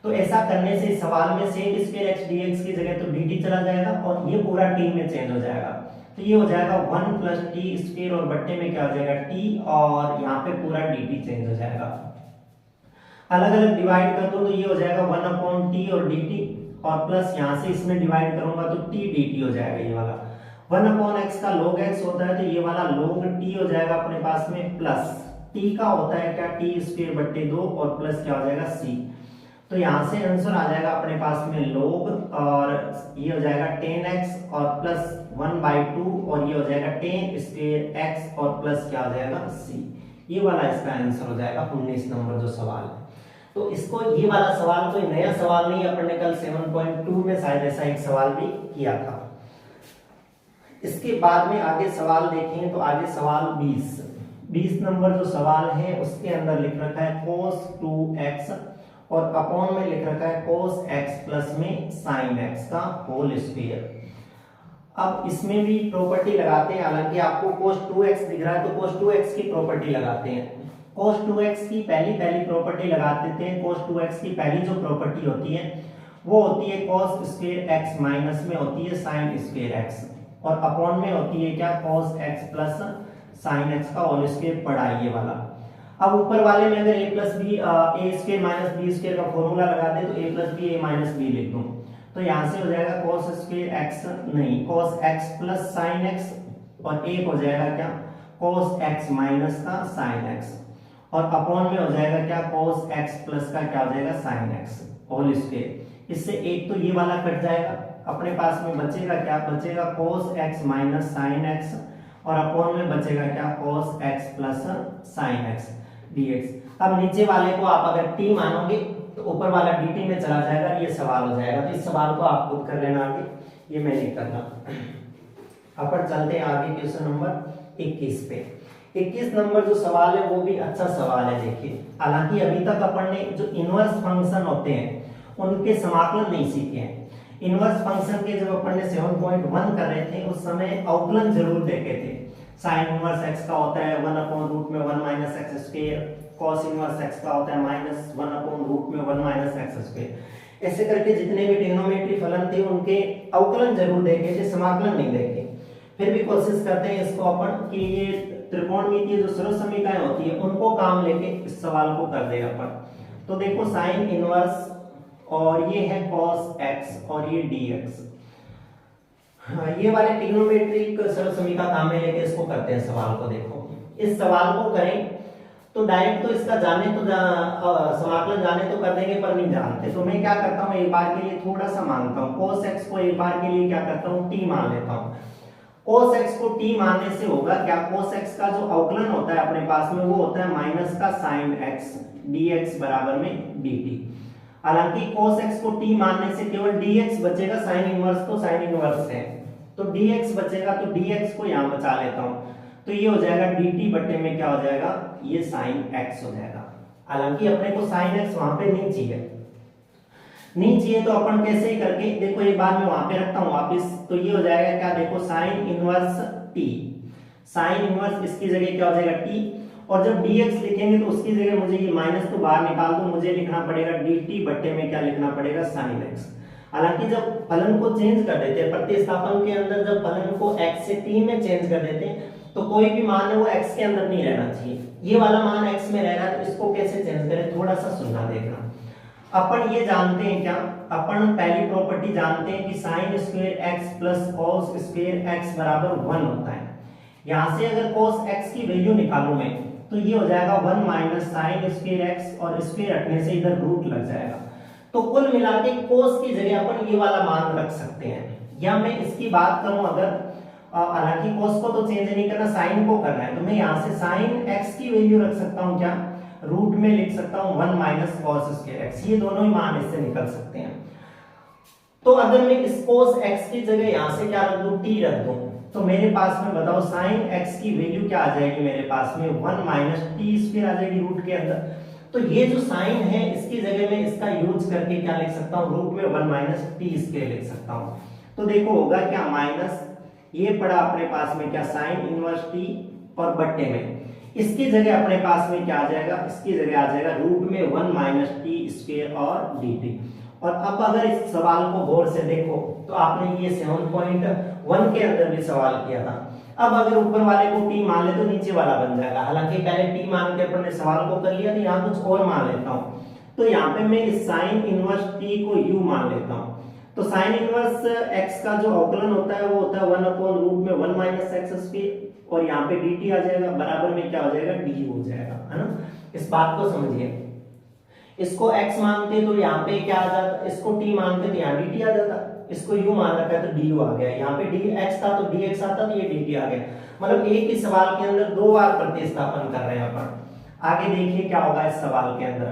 तो ऐसा करने से सवाल में sec स्क्वायर x dx की जगह तो dt चला जाएगा और ये पूरा t में चेंज हो जाएगा, तो ये हो जाएगा 1 प्लस टी स्क्वायर, और बट्टे में क्या हो जाएगा t, और यहाँ पे पूरा dt चेंज हो जाएगा। अलग अलग डिवाइड कर दो तो ये हो जाएगा 1 अपॉन टी और dt, और प्लस यहाँ से इसमें डिवाइड करूंगा तो t dt हो जाएगा ये वाला। 1 अपॉन x का log x होता है तो ये वाला log t हो जाएगा अपने पास में, प्लस t का होता है क्या, t स्क्वायर बट्टे 2, और प्लस क्या हो जाएगा c। तो यहाँ से आंसर आ जाएगा अपने पास में log, और ये हो जाएगा tan x और प्लस 1/2, और ये हो जाएगा tan स्क्वायर x और प्लस क्या हो जाएगा c। ये वाला इसका आंसर हो जाएगा 19 नंबर जो सवाल है। तो इसको ये वाला सवाल कोई नया सवाल नहीं है, अपन ने कल 7.2 में शायद ऐसा एक सवाल भी किया था। इसके बाद में आगे सवाल देखेंगे तो आगे सवाल 20 नंबर जो सवाल है उसके अंदर लिख रखा है cos 2x और अपॉन में लिख रखा है cos x प्लस में sin x का होल स्क्वायर। अब इसमें भी प्रॉपर्टी लगाते हैं, हालांकि आपको cos 2x दिख रहा है तो cos 2x की प्रॉपर्टी लगाते हैं। cos 2x की पहली प्रॉपर्टी लगा देते हैं। cos 2x की पहली जो प्रॉपर्टी होती है वो होती है cos स्क्वायर x माइनस में होती है sin स्क्वायर x, और अपॉन में होती है क्या cos x plus sin x का होल स्क्वायर पढ़ा ये वाला। अब ऊपर वाले में अगर a plus B A square minus B square का फॉर्मूला लगा दे तो a plus B A minus B लिख दूं, तो यहाँ से हो जाएगा cos स्क्वायर x नहीं cos x plus sine x, और एक हो जाएगा क्या cos x माइनस का sin x, और अपॉन में हो जाएगा क्या cos x प्लस का क्या हो जाएगा sin x होल स्क्वायर। इससे एक तो ये वाला कट जाएगा, अपने पास में बचेगा क्या, बचेगा cos x minus sin x, और अपॉन में बचेगा क्या cos x plus sin x dx। अब नीचे वाले को आप अगर t मानोगे तो ऊपर वाला dt में चला जाएगा, ये सवाल हो जाएगा। तो इस सवाल को आप खुद कर लेना आगे, ये मैं नहीं करना। अपन चलते हैं आगे क्वेश्चन नंबर 21 पे। 21 नंबर जो सवाल है वो भी अच्छा सवाल है। देखिए हालांकि अभी तक अपन ने जो इनवर्स फंक्शन होते हैं उनके समाकलन नहीं सीखे हैं। इनवर्स फंक्शन के जब अपन ने 7.1 कर रहे थे उस समय अवकलन जरूर देखे थे। साइन इनवर्स x का होता है 1/√1 minus x square, cos inverse x का होता है -1/√1 माइनस एक्स स्क्वायर। ऐसे करके जितने भी ट्रिग्नोमेट्री फलन थे उनके अवकलन जरूर देखे थे, समाकलन नहीं देखे। फिर भी कोशिश करते हैं इसको अपन कि ये त्रिकोणमितीय जो सर्व समीकरण होती है उनको काम लेके इस सवाल को कर दे अपन। तो देखो साइन इनवर्स और ये है cos x और ये dx, ये वाले ट्रिग्नोमेट्रिक सर्व समीकरण काम में लेके इसको करते हैं सवाल को। देखो इस सवाल को करें तो डायरेक्ट तो इसका जाने तो समाकलन जाने तो कर देंगे पर नहीं जानते, तो मैं क्या करता हूँ एक बार के लिए थोड़ा सा मानता हूँ। cos x को एक बार के लिए क्या करता हूँ t मान लेता हूँ। cos x को t मानने से होगा क्या, cos x का जो अवकलन होता है अपने पास में वो होता है माइनस का sin x dx बराबर में dt। हालांकि cos x को t मानने से केवल dx बचेगा, sin इनवर्स तो sin इनवर्स है तो dx बचेगा, तो dx को यहाँ बचा लेता हूँ, तो ये हो जाएगा dt बटे में क्या हो जाएगा, ये sin x हो जाएगा। हालांकि अपने को sin x वहां पे नहीं चाहिए तो अपन कैसे ही करके देखो एक बार मैं वहां पे रखता हूँ वापिस, तो ये हो जाएगा क्या, देखो sin inverse t, sin inverse इसकी जगह क्या हो जाएगा t, और जब dx लिखेंगे तो उसकी जगह मुझे ये माइनस तो बाहर निकाल दो, मुझे लिखना पड़ेगा dt बटे में क्या लिखना पड़ेगा, sin x। हालांकि जब फलन को चेंज कर देते हैं प्रतिस्थापन के अंदर, जब फलन को x से t में चेंज कर देते हैं तो कोई भी मान है वो x के अंदर नहीं रहना चाहिए, ये वाला मान x में रह रहा है, तो इसको कैसे चेंज करें, थोड़ा सा सुनना देखना। अपन ये जानते हैं क्या, अपन पहली प्रॉपर्टी जानते हैं कि sin square x plus cos square x बराबर 1 होता है। यहां से अगर cos x की वैल्यू निकालूं मैं तो ये हो जाएगा 1 माइनस साइन स्क्वायर x, और स्क्वायर रखने से इधर रूट लग जाएगा, तो कुल मिला के cos की जगह अपन ये वाला मान रख सकते हैं। या मैं इसकी बात करूं अगर, हालांकि cos को तो चेंज नहीं करना, sin को करना है, तो मैं यहाँ से sin x की वैल्यू रख सकता हूँ क्या, रूट में लिख सकता हूँ 1 माइनस cos स्क्वायर x, ये दोनों ही मान इससे निकल सकते हैं। तो अगर मैं इस cos x की जगह यहाँ से क्या रख दूं, t रख दूं, तो मेरे पास में बताओ sin x की वैल्यू क्या आ जाएगी, मेरे पास में 1 माइनस टी स्क्वायर आ जाएगी रूट के अंदर। तो ये जो sin है इसकी जगह में इसका यूज करके क्या लिख सकता हूँ, रूट में 1 माइनस टी स्क्वायर लिख सकता हूँ। तो देखो होगा क्या, माइनस ये पड़ा अपने पास में क्या, sin इनवर्स t, और बट्टे में इसकी जगह अपने पास में क्या आ जाएगा, इसकी जगह आ जाएगा रूट में 1 माइनस टी स्क्वायर और dt। और अब अगर इस सवाल को गौर से देखो तो आपने ये 7.1 के अंदर भी सवाल किया था। अब अगर ऊपर वाले को t मान ले तो नीचे वाला बन जाएगा, हालांकि पहले t मान के अपन ने सवाल को कर लिया, तो यहाँ कुछ और मान लेता हूँ। तो यहाँ पे मैं इस sin इनवर्स t को u मान लेता हूँ। तो sin इनवर्स x का जो अवकलन होता है वो होता है 1 अपॉन रूट में 1 माइनस एक्स स्क्वायर, और यहाँ पे dt आ जाएगा, बराबर में क्या हो जाएगा, du हो जाएगा, है ना। इस बात को समझिए, इसको x मानते तो यहाँ पे क्या आ जाता, इसको t मानते तो यहाँ dt आ जाता, इसको u मान रखा है तो du आ गया, यहाँ पे dx था तो dx आता तो ये dt आ गया। मतलब एक ही सवाल के अंदर दो बार प्रतिस्थापन कर रहे हैं अपन। आगे देखिए क्या होगा इस सवाल के अंदर,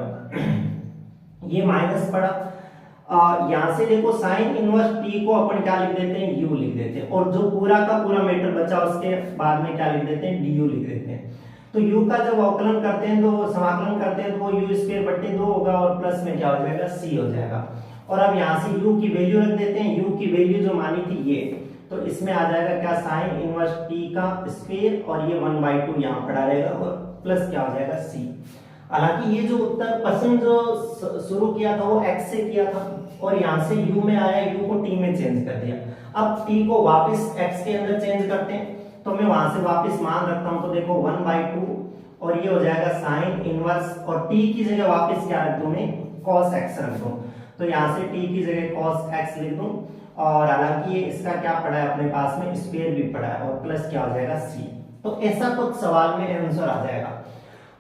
ये माइनस पड़ा, यहाँ से देखो साइन इनवर्स t को अपन क्या लिख देते हैं, u लिख देते हैं, और जो पूरा का पूरा मीटर बचा उसके बाद में क्या लिख देते हैं, du लिख देते हैं। तो u का जब अवकलन करते हैं तो समाकलन करते हैं तो वो u स्क्वायर बट्टे 2 होगा, और प्लस में क्या हो जाएगा, c हो जाएगा। और अब यहाँ से u की वैल्यू रख देते हैं, u की वैल्यू जो मानी थी ये, तो इसमें आ जाएगा क्या, साइन इनवर्स t का स्क्वायर, और ये 1/2 यहाँ पड़ा रहेगा, और प्लस क्या हो जाएगा, c। हालांकि ये जो उत्तर प्रश्न जो शुरू किया था वो x से किया था, और यहाँ से u में आया, u को t में चेंज कर दिया। अब t को वापस x के अंदर चेंज करते हैं, तो मैं वहां से वापस मान रखता हूं, तो देखो 1/2 और ये हो जाएगा साइन इनवर्स, और टी की जगह वापस क्या रख दूं मैं, cos x रख दूं। तो यहाँ से टी की जगह cos x लिख दूं, और हालांकि ये इसका क्या पड़ा है अपने पास में, स्क्वायर भी पड़ा है, और प्लस क्या हो जाएगा c। तो ऐसा कुछ सवाल में आंसर आ जाएगा,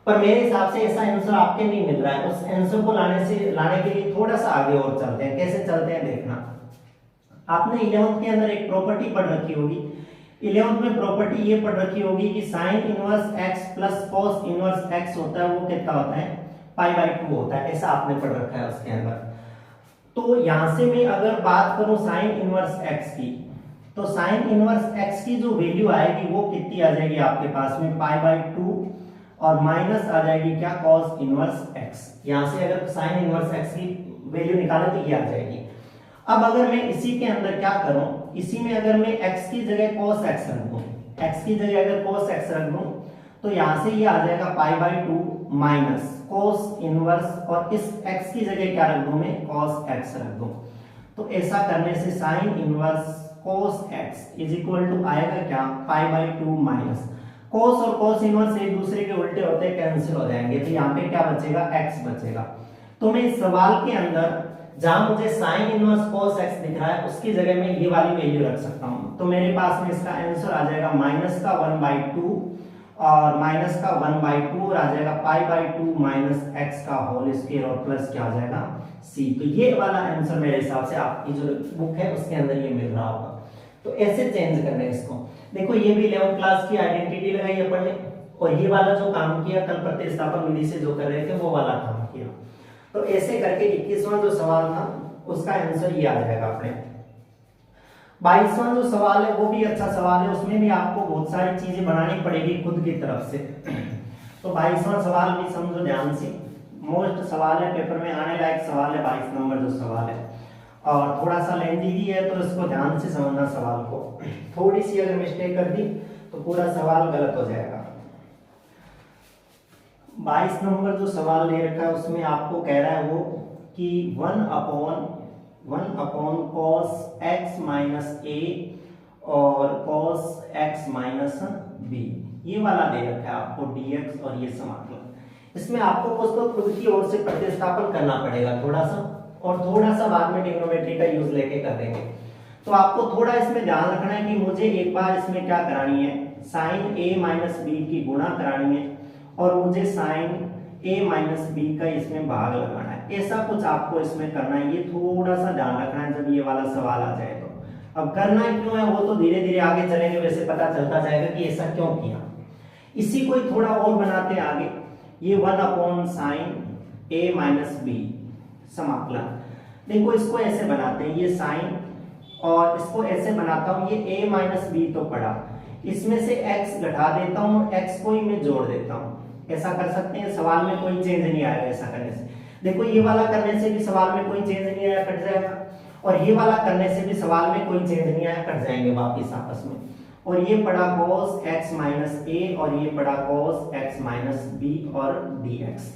पर मेरे हिसाब से ऐसा आंसर आपके नहीं मिल रहा है। उस आंसर को लाने के लिए थोड़ा सा आगे और चलते हैं। कैसे चलते हैं देखना। आपने 11th के अंदर एक प्रॉपर्टी पढ़ रखी होगी, 11th में प्रॉपर्टी ये पढ़ रखी होगी कि sine inverse x plus cos inverse x होता है, वो कितना होता है, π/2 होता है, ऐसा आपने पढ़ रखा है उसके अंदर। तो यहां से मैं अगर बात करूं साइन इनवर्स x की, तो साइन इनवर्स x की जो वैल्यू आएगी वो कितनी आ जाएगी आपके पास में, π/2, और माइनस आ जाएगी क्या, cos इनवर्स x। यहां से अगर साइन इनवर्स x की वैल्यू निकाले तो ये आ जाएगी। अब अगर मैं इसी के अंदर क्या करूं, इसी में अगर मैं x की जगह cos x रख दूं, x की जगह अगर cos x रख दूं, तो यहां से ये आ जाएगा π/2 माइनस cos इनवर्स, और इस x की जगह क्या रख दूं मैं, cos x रख दूं। तो ऐसा करने से sine inverse cos x is equal to आएगा क्या, π/2 माइनस cos और cos इनवर्स एक दूसरे के उल्टे होते हैं, कैंसिल हो जाएंगे, तो यहाँ पे क्या बचेगा, x बचेगा। तो मैं इस सवाल के अंदर जहां मुझे साइन इनवर्स cos x दिख रहा है उसकी जगह में ये वाली वैल्यू रख सकता हूं। तो मेरे पास में इसका आंसर आ जाएगा माइनस का 1/2 और माइनस का 1/2, और आ जाएगा π/2 माइनस x का होल स्क्वायर, और प्लस क्या आ जाएगा c। तो ये वाला आंसर मेरे हिसाब से आपकी जो बुक है उसके अंदर ये मिल रहा होगा। तो ऐसे चेंज करना है इसको। देखो ये भी 11th क्लास की आइडेंटिटी लगाई है पढ़ने, और ये वाला जो काम किया कल प्रतिस्थापन विधि से जो कर रहे थे वो वाला काम किया। तो ऐसे करके 21वां जो सवाल था उसका आंसर ये आ जाएगा अपने। 22वां जो सवाल है वो भी अच्छा सवाल है, उसमें भी आपको बहुत सारी चीजें बनानी पड़ेगी खुद की तरफ से। तो 22वां सवाल भी समझो ध्यान से, मोस्ट सवाल है, पेपर में आने लायक सवाल है 22 नंबर जो सवाल है, और थोड़ा सा लेंथी भी है, तो इसको ध्यान से समझना सवाल को। थोड़ी सी अगर मिस्टेक कर दी तो पूरा सवाल गलत हो जाएगा। 22 नंबर जो सवाल ले रखा है उसमें आपको कह रहा है वो कि 1/1 cos x माइनस a और cos x माइनस b, ये वाला दे रखा है आपको dx, और ये समाकलन। इसमें आपको कुछ तो खुद की ओर से प्रतिस्थापन करना पड़ेगा थोड़ा सा, और थोड़ा सा बाद में ट्रिग्नोमेट्री का यूज लेके कर देंगे। तो आपको थोड़ा इसमें ध्यान रखना है कि मुझे एक बार इसमें क्या करानी है, साइन a माइनस b की गुणा करानी है, और मुझे साइन a माइनस b का इसमें भाग लगाना है। ऐसा कुछ आपको इसमें करना है, ये थोड़ा सा ध्यान रखना है जब ये वाला सवाल आ जाए। तो अब करना क्यों है वो तो धीरे धीरे आगे चलेंगे, वैसे पता चलता जाएगा कि ऐसा क्यों किया। इसी को थोड़ा और बनाते हैं आगे, ये 1/sin a माइनस b समाकलन। देखो इसको ऐसे बनाते हैं, ये साइन, और इसको ऐसे बनाता हूं, ये a माइनस b तो पड़ा, इसमें से x घटा देता हूं और x को ही मैं जोड़ देता हूं। ऐसा कर सकते हैं, सवाल में कोई चेंज नहीं आएगा ऐसा करने से। देखो ये वाला करने से भी सवाल में कोई चेंज नहीं आया, कट जाएगा, और ये वाला करने से भी सवाल में कोई चेंज नहीं आया, कट जाएंगे वापिस आपस में। और ये पड़ा cos x माइनस a, और ये पड़ा cos x माइनस b और dx।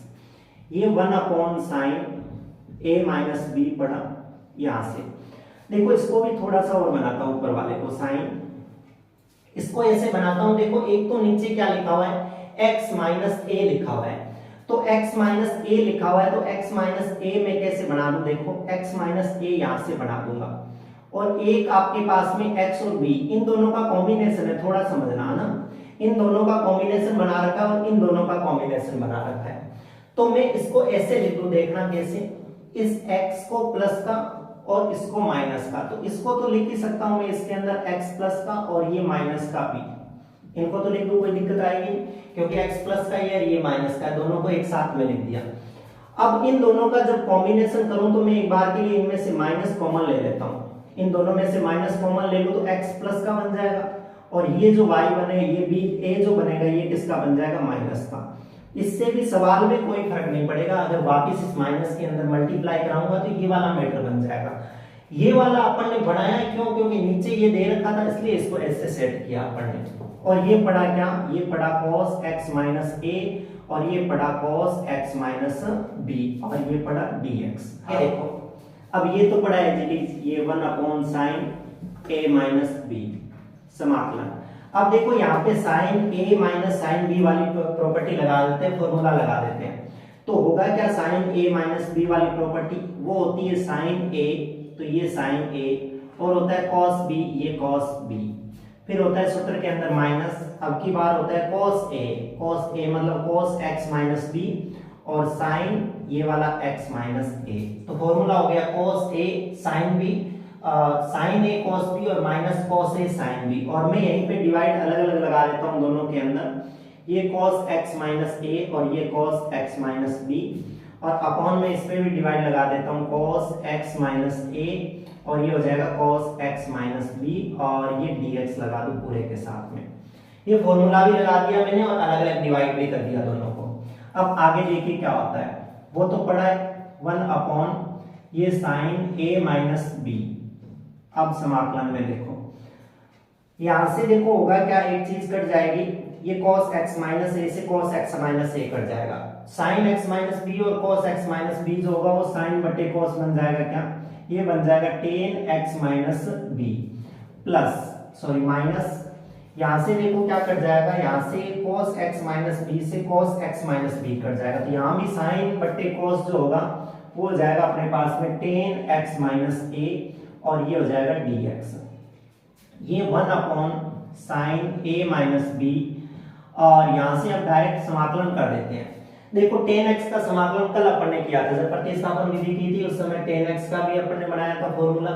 ये 1/sin a माइनस b पड़ा यहां से। देखो इसको भी थोड़ा सा और बनाता हूं, ऊपर वाले को साइन, इसको ऐसे बनाता हूं। देखो एक तो नीचे क्या लिखा हुआ है, x माइनस a लिखा हुआ है, तो x माइनस a लिखा हुआ है, तो x माइनस a मैं कैसे बना दूं, देखो x माइनस a यहां से बना दूंगा, और एक आपके पास में x और b, इन दोनों का कॉम्बिनेशन है, थोड़ा समझना है ना, इन दोनों का कॉम्बिनेशन बना रखा है और इन दोनों का कॉम्बिनेशन बना रखा है। तो मैं इसको ऐसे लिख दूं, देखना कैसे, इस x को प्लस का और इसको माइनस का, तो इसको तो लिख ही सकता हूं मैं इसके अंदर x प्लस का और ये माइनस का b, इनको तो लिख दूं, कोई दिक्कत आएगी क्योंकि x प्लस का है और ये माइनस का है, दोनों को एक साथ में लिख दिया। अब इन दोनों का जब कॉम्बिनेशन करूं तो मैं एक बार के लिए इनमें से माइनस कॉमन ले लेता हूं, इन दोनों में से माइनस कॉमन ले लूं तो x प्लस का बन जाएगा, और ये जो y बनेगा, ये b a जो बनेगा, ये किसका बन जाएगा, माइनस का। इससे भी सवाल में कोई फर्क नहीं पड़ेगा, अगर वापस इस माइनस के अंदर मल्टीप्लाई कराऊंगा तो ये वाला मैटर बन जाएगा। ये वाला अपन ने बढ़ाया क्यों, क्योंकि नीचे ये दे रखा था इसलिए इसको ऐसे सेट किया अपन ने। और ये पड़ा क्या, ये पड़ा cos x माइनस a, और ये पड़ा cos x माइनस b, और ये पड़ा dx। ये देखो अब ये तो पड़ा है ये 1/sin a माइनस b समाकलन। अब देखो यहाँ पे साइन ए माइनस साइन बी वाली प्रॉपर्टी लगा देते हैं, फॉर्मूला लगा देते हैं। तो होगा क्या, साइन ए माइनस बी वाली प्रॉपर्टी वो होती है साइन ए, तो ये साइन ए, और होता है कॉस बी, ये कॉस बी। फिर होता है सूत्र के अंदर माइनस, अब की बार होता है कॉस ए मतलब कॉस एक्स माइनस बी, और साइन ये वाला x माइनस ए। तो फॉर्मूला हो गया cos a sin b, sin a cos b और minus cos a sin b। और मैं यहीं पे डिवाइड अलग अलग लगा देता हूँ दोनों के अंदर, ये cos x माइनस a और ये cos x माइनस b, और अपॉन में इस पे भी डिवाइड लगा देता हूँ cos x माइनस a, और ये हो जाएगा cos x माइनस b, और ये dx लगा दूं पूरे के साथ में। ये फॉर्मूला भी लगा दिया मैंने और अलग अलग डिवाइड भी कर दिया दोनों को। अब आगे देखिए क्या होता है, वो तो पढ़ा है 1 अपॉन ये साइन ए माइनस बी। अब समाकलन में देखो, यहां से देखो होगा क्या, एक चीज कट जाएगी, ये cos x माइनस ए से cos x माइनस ए कट जाएगा, sin x माइनस बी और cos x माइनस बी जो होगा वो sin बटे cos बन जाएगा, क्या ये बन जाएगा tan x minus B plus sorry minus, यहां से देखो क्या कट जाएगा, यहां से cos x माइनस बी से cos x minus B cut जाएगा, तो यहां भी sin बट्टे cos जो होगा वो हो जाएगा अपने पास में tan x माइनस a, और ये हो जाएगा dx। ये 1 upon sine a minus B, और यहां से अब डायरेक्ट समाकलन कर देते हैं। देखो tan x का समाकलन कल अपन ने किया था, जब प्रतिस्थापन विधि की थी उस समय tan x का भी अपन ने बनाया था फॉर्मूला,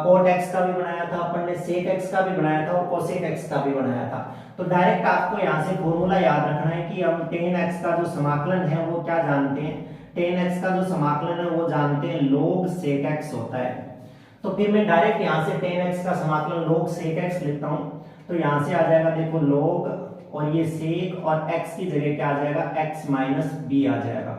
cot x का भी बनाया था अपन ने, sec x का भी बनाया था और cosec x का भी बनाया था। तो डायरेक्ट आपको यहाँ से फॉर्मूला याद रखना है कि हम tan x का जो समाकलन है वो क्या जानते हैं, tan x का जो समाकलन है वो जानते हैं log sec x होता है। तो फिर मैं डायरेक्ट यहाँ से tan x का समाकलन log sec x लिखता हूँ, तो यहाँ से आ जाएगा देखो log, और ये sec और x की जगह क्या आ जाएगा, x माइनस बी आ जाएगा,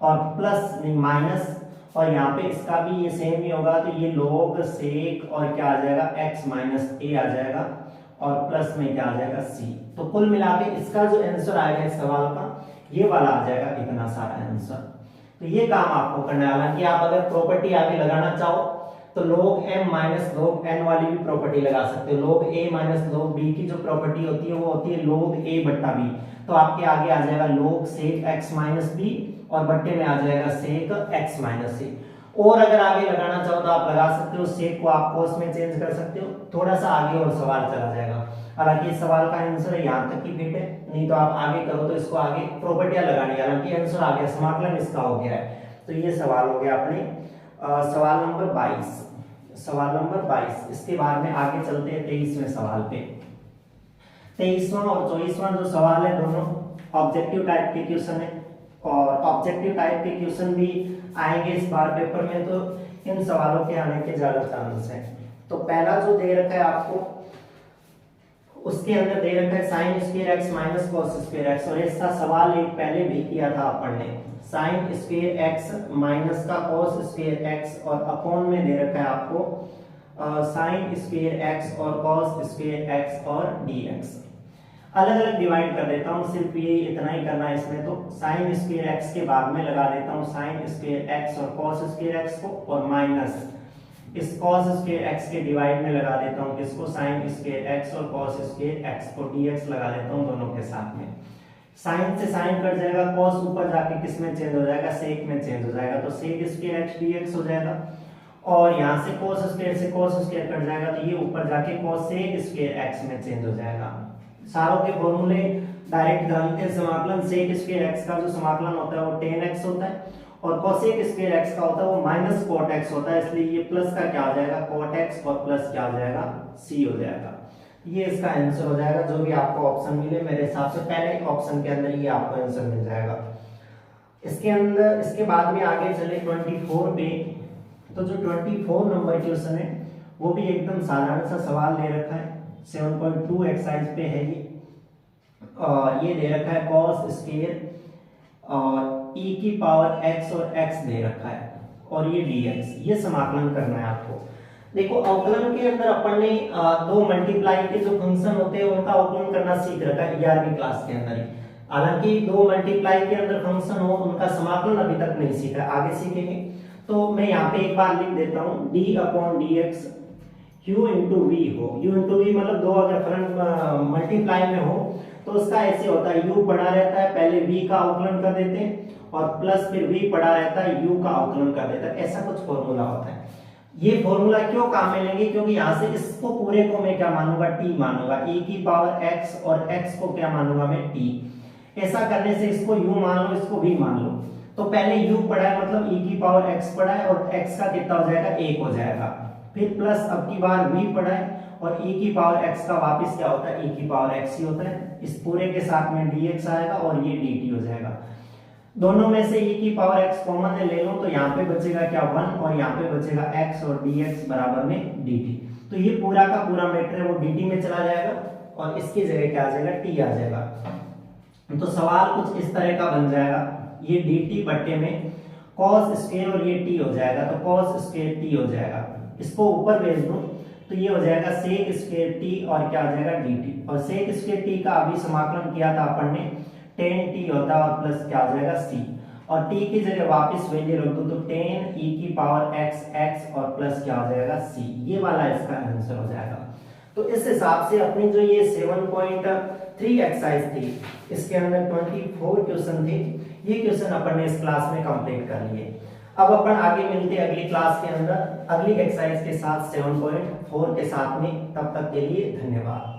और प्लस माइनस, और यहाँ पे इसका भी ये सेम ही होगा, तो ये log sec और क्या आ जाएगा x माइनस a आ जाएगा, और प्लस में क्या आ जाएगा c। तो कुल मिला के इसका जो आंसर आएगा इस सवाल का ये वाला आ जाएगा, इतना सारा आंसर। तो ये काम आपको करना है। हालांकि आप अगर प्रॉपर्टी आगे लगाना चाहो तो log m minus log n वाली भी प्रॉपर्टी लगा सकते हो। log a minus log b की जो प्रॉपर्टी होती है वो होती है log a बट्टा b, तो आपके आगे आ जाएगा log sec x minus b, और बट्टे में आ जाएगा sec x माइनस a। और अगर आगे लगाना चाहो तो आप लगा सकते हो, sec को आप cos में चेंज कर सकते हो, थोड़ा सा आगे और सवाल चला जाएगा। हालांकि इस सवाल का आंसर यहाँ तक ही फिट है, नहीं तो आप आगे करो तो इसको आगे प्रॉपर्टियां लगानी, हालांकि आंसर आ गया, समाकलन इसका हो गया है। तो ये सवाल हो गया अपने सवाल नंबर 22, सवाल नंबर 22। इसके बाद में आगे चलते हैं 23वें सवाल पे। 23वां और 24वां जो सवाल है दोनों ऑब्जेक्टिव टाइप के क्वेश्चन है, और ऑब्जेक्टिव टाइप के क्वेश्चन भी आएंगे इस बार पेपर में, तो इन सवालों के आने के ज्यादा चांस हैं। तो पहला जो दे रखा है आपको, उसके अंदर दे रखा है sine square x minus cos square x, और इसका सवाल एक पहले भी किया था अपन ने, साइन स्क्वायर एक्स माइनस का कॉस स्क्वायर एक्स, और अपॉन में दे रखा है आपको साइन स्क्वायर एक्स और कॉस स्क्वायर एक्स और डीएक्स। अलग अलग डिवाइड कर देता हूँ, सिर्फ ये इतना ही करना है इसमें। तो साइन स्क्वायर एक्स के बाद में लगा देता हूँ साइन स्क्वायर एक्स और कॉस स्क्वायर एक्स को, और माइनस इस cos स्क्वायर x के डिवाइड में लगा देता हूँ किसको, sin स्क्वायर x और cos स्क्वायर x को dx लगा देता हूँ दोनों के साथ में। sin से sin कट जाएगा, cos ऊपर जाके किस में चेंज हो जाएगा, sec में चेंज हो जाएगा, तो sec स्क्वायर x dx हो जाएगा। और यहाँ से cos स्क्वायर से cos स्क्वायर कट जाएगा, तो ये ऊपर जाके cosec स्क्वायर x में चेंज हो जाएगा। सारों के फॉर्मूले डायरेक्ट जानते हैं, समाकलन sec स्क्वायर x का जो समाकलन होता है वो tan x होता है, और cosec स्क्वायर x का होता है वो माइनस cot x होता है, इसलिए ये प्लस का क्या हो जाएगा cot x, और प्लस क्या हो जाएगा c हो जाएगा। ये इसका आंसर हो जाएगा, जो भी आपको ऑप्शन मिले मेरे हिसाब से पहले ऑप्शन के अंदर ये आपको आंसर मिल जाएगा। इसके अंदर इसके बाद में आगे चले 24 पे, तो जो 24 नंबर क्वेश्चन है वो भी एकदम साधारण सा सवाल दे रखा है, 7.2 एक्सरसाइज पे है ये, और ये दे रखा है cos स्क्वायर और e की पावर x और x दे रखा है, और ये dx, ये समाकलन करना है आपको। देखो अवकलन के अंदर अपन ने दो मल्टीप्लाई के जो फंक्शन होते हैं उनका अवकलन करना सीख रखा है 11वीं क्लास के अंदर ही। हालांकि दो मल्टीप्लाई के अंदर फंक्शन हो उनका समाकलन अभी तक नहीं सीखा, आगे सीखेंगे। तो मैं यहाँ पे एक बार लिख देता हूँ d upon dx u into V हो, u इंटू वी मतलब दो अगर फलन मल्टीप्लाई में हो तो उसका ऐसे होता है u पड़ा रहता है, पहले v का अवकलन कर देते हैं और प्लस फिर v पड़ा रहता है u का अवकलन कर देता है, ऐसा कुछ फॉर्मूला होता है। ये फॉर्मूला क्यों काम में लेंगे, क्योंकि यहाँ से इसको पूरे को मैं क्या मानूंगा, t मानूंगा, e की पावर x और x को क्या मानूंगा मैं t। ऐसा करने से इसको u मान लो, इसको v मान लो। तो पहले u पड़ा है मतलब e की पावर x पड़ा है और x का कितना हो जाएगा, 1 हो जाएगा। फिर प्लस अब की बार v पड़ा है और e की पावर x का वापस क्या होता है, e की पावर x ही होता है। इस पूरे के साथ में dx आएगा और ये dt हो जाएगा। दोनों में से e की पावर x कॉमन ले लो तो यहाँ पे बचेगा क्या 1 और यहाँ पे बचेगा x और dx बराबर में dt। तो ये पूरा का पूरा मैटर है वो dt में चला जाएगा और इसकी जगह क्या आ जाएगा, t आ जाएगा। तो सवाल कुछ इस तरह का बन जाएगा, ये dt बट्टे में cos स्क्वायर और ये t हो जाएगा तो cos स्क्वायर t हो जाएगा। इसको ऊपर भेज दूं तो ये हो जाएगा sec स्क्वायर t और क्या हो जाएगा dt। और sec स्क्वायर t का अभी समाकलन किया था अपन ने, tan t होता है और प्लस क्या हो जाएगा c और t की जगह वापस वैल्यू रख दो तो tan e की पावर x x और प्लस क्या हो जाएगा c। ये वाला इसका आंसर हो जाएगा। तो इस हिसाब से अपनी जो ये 7.3 एक्सरसाइज थी इसके अंदर 24 क्वेश्चन थे, ये क्वेश्चन अपन ने इस क्लास में कंप्लीट कर लिए। अब अपन आगे मिलते हैं अगली क्लास के अंदर अगली एक्सरसाइज के साथ 7.4 के साथ में। तब तक के लिए धन्यवाद।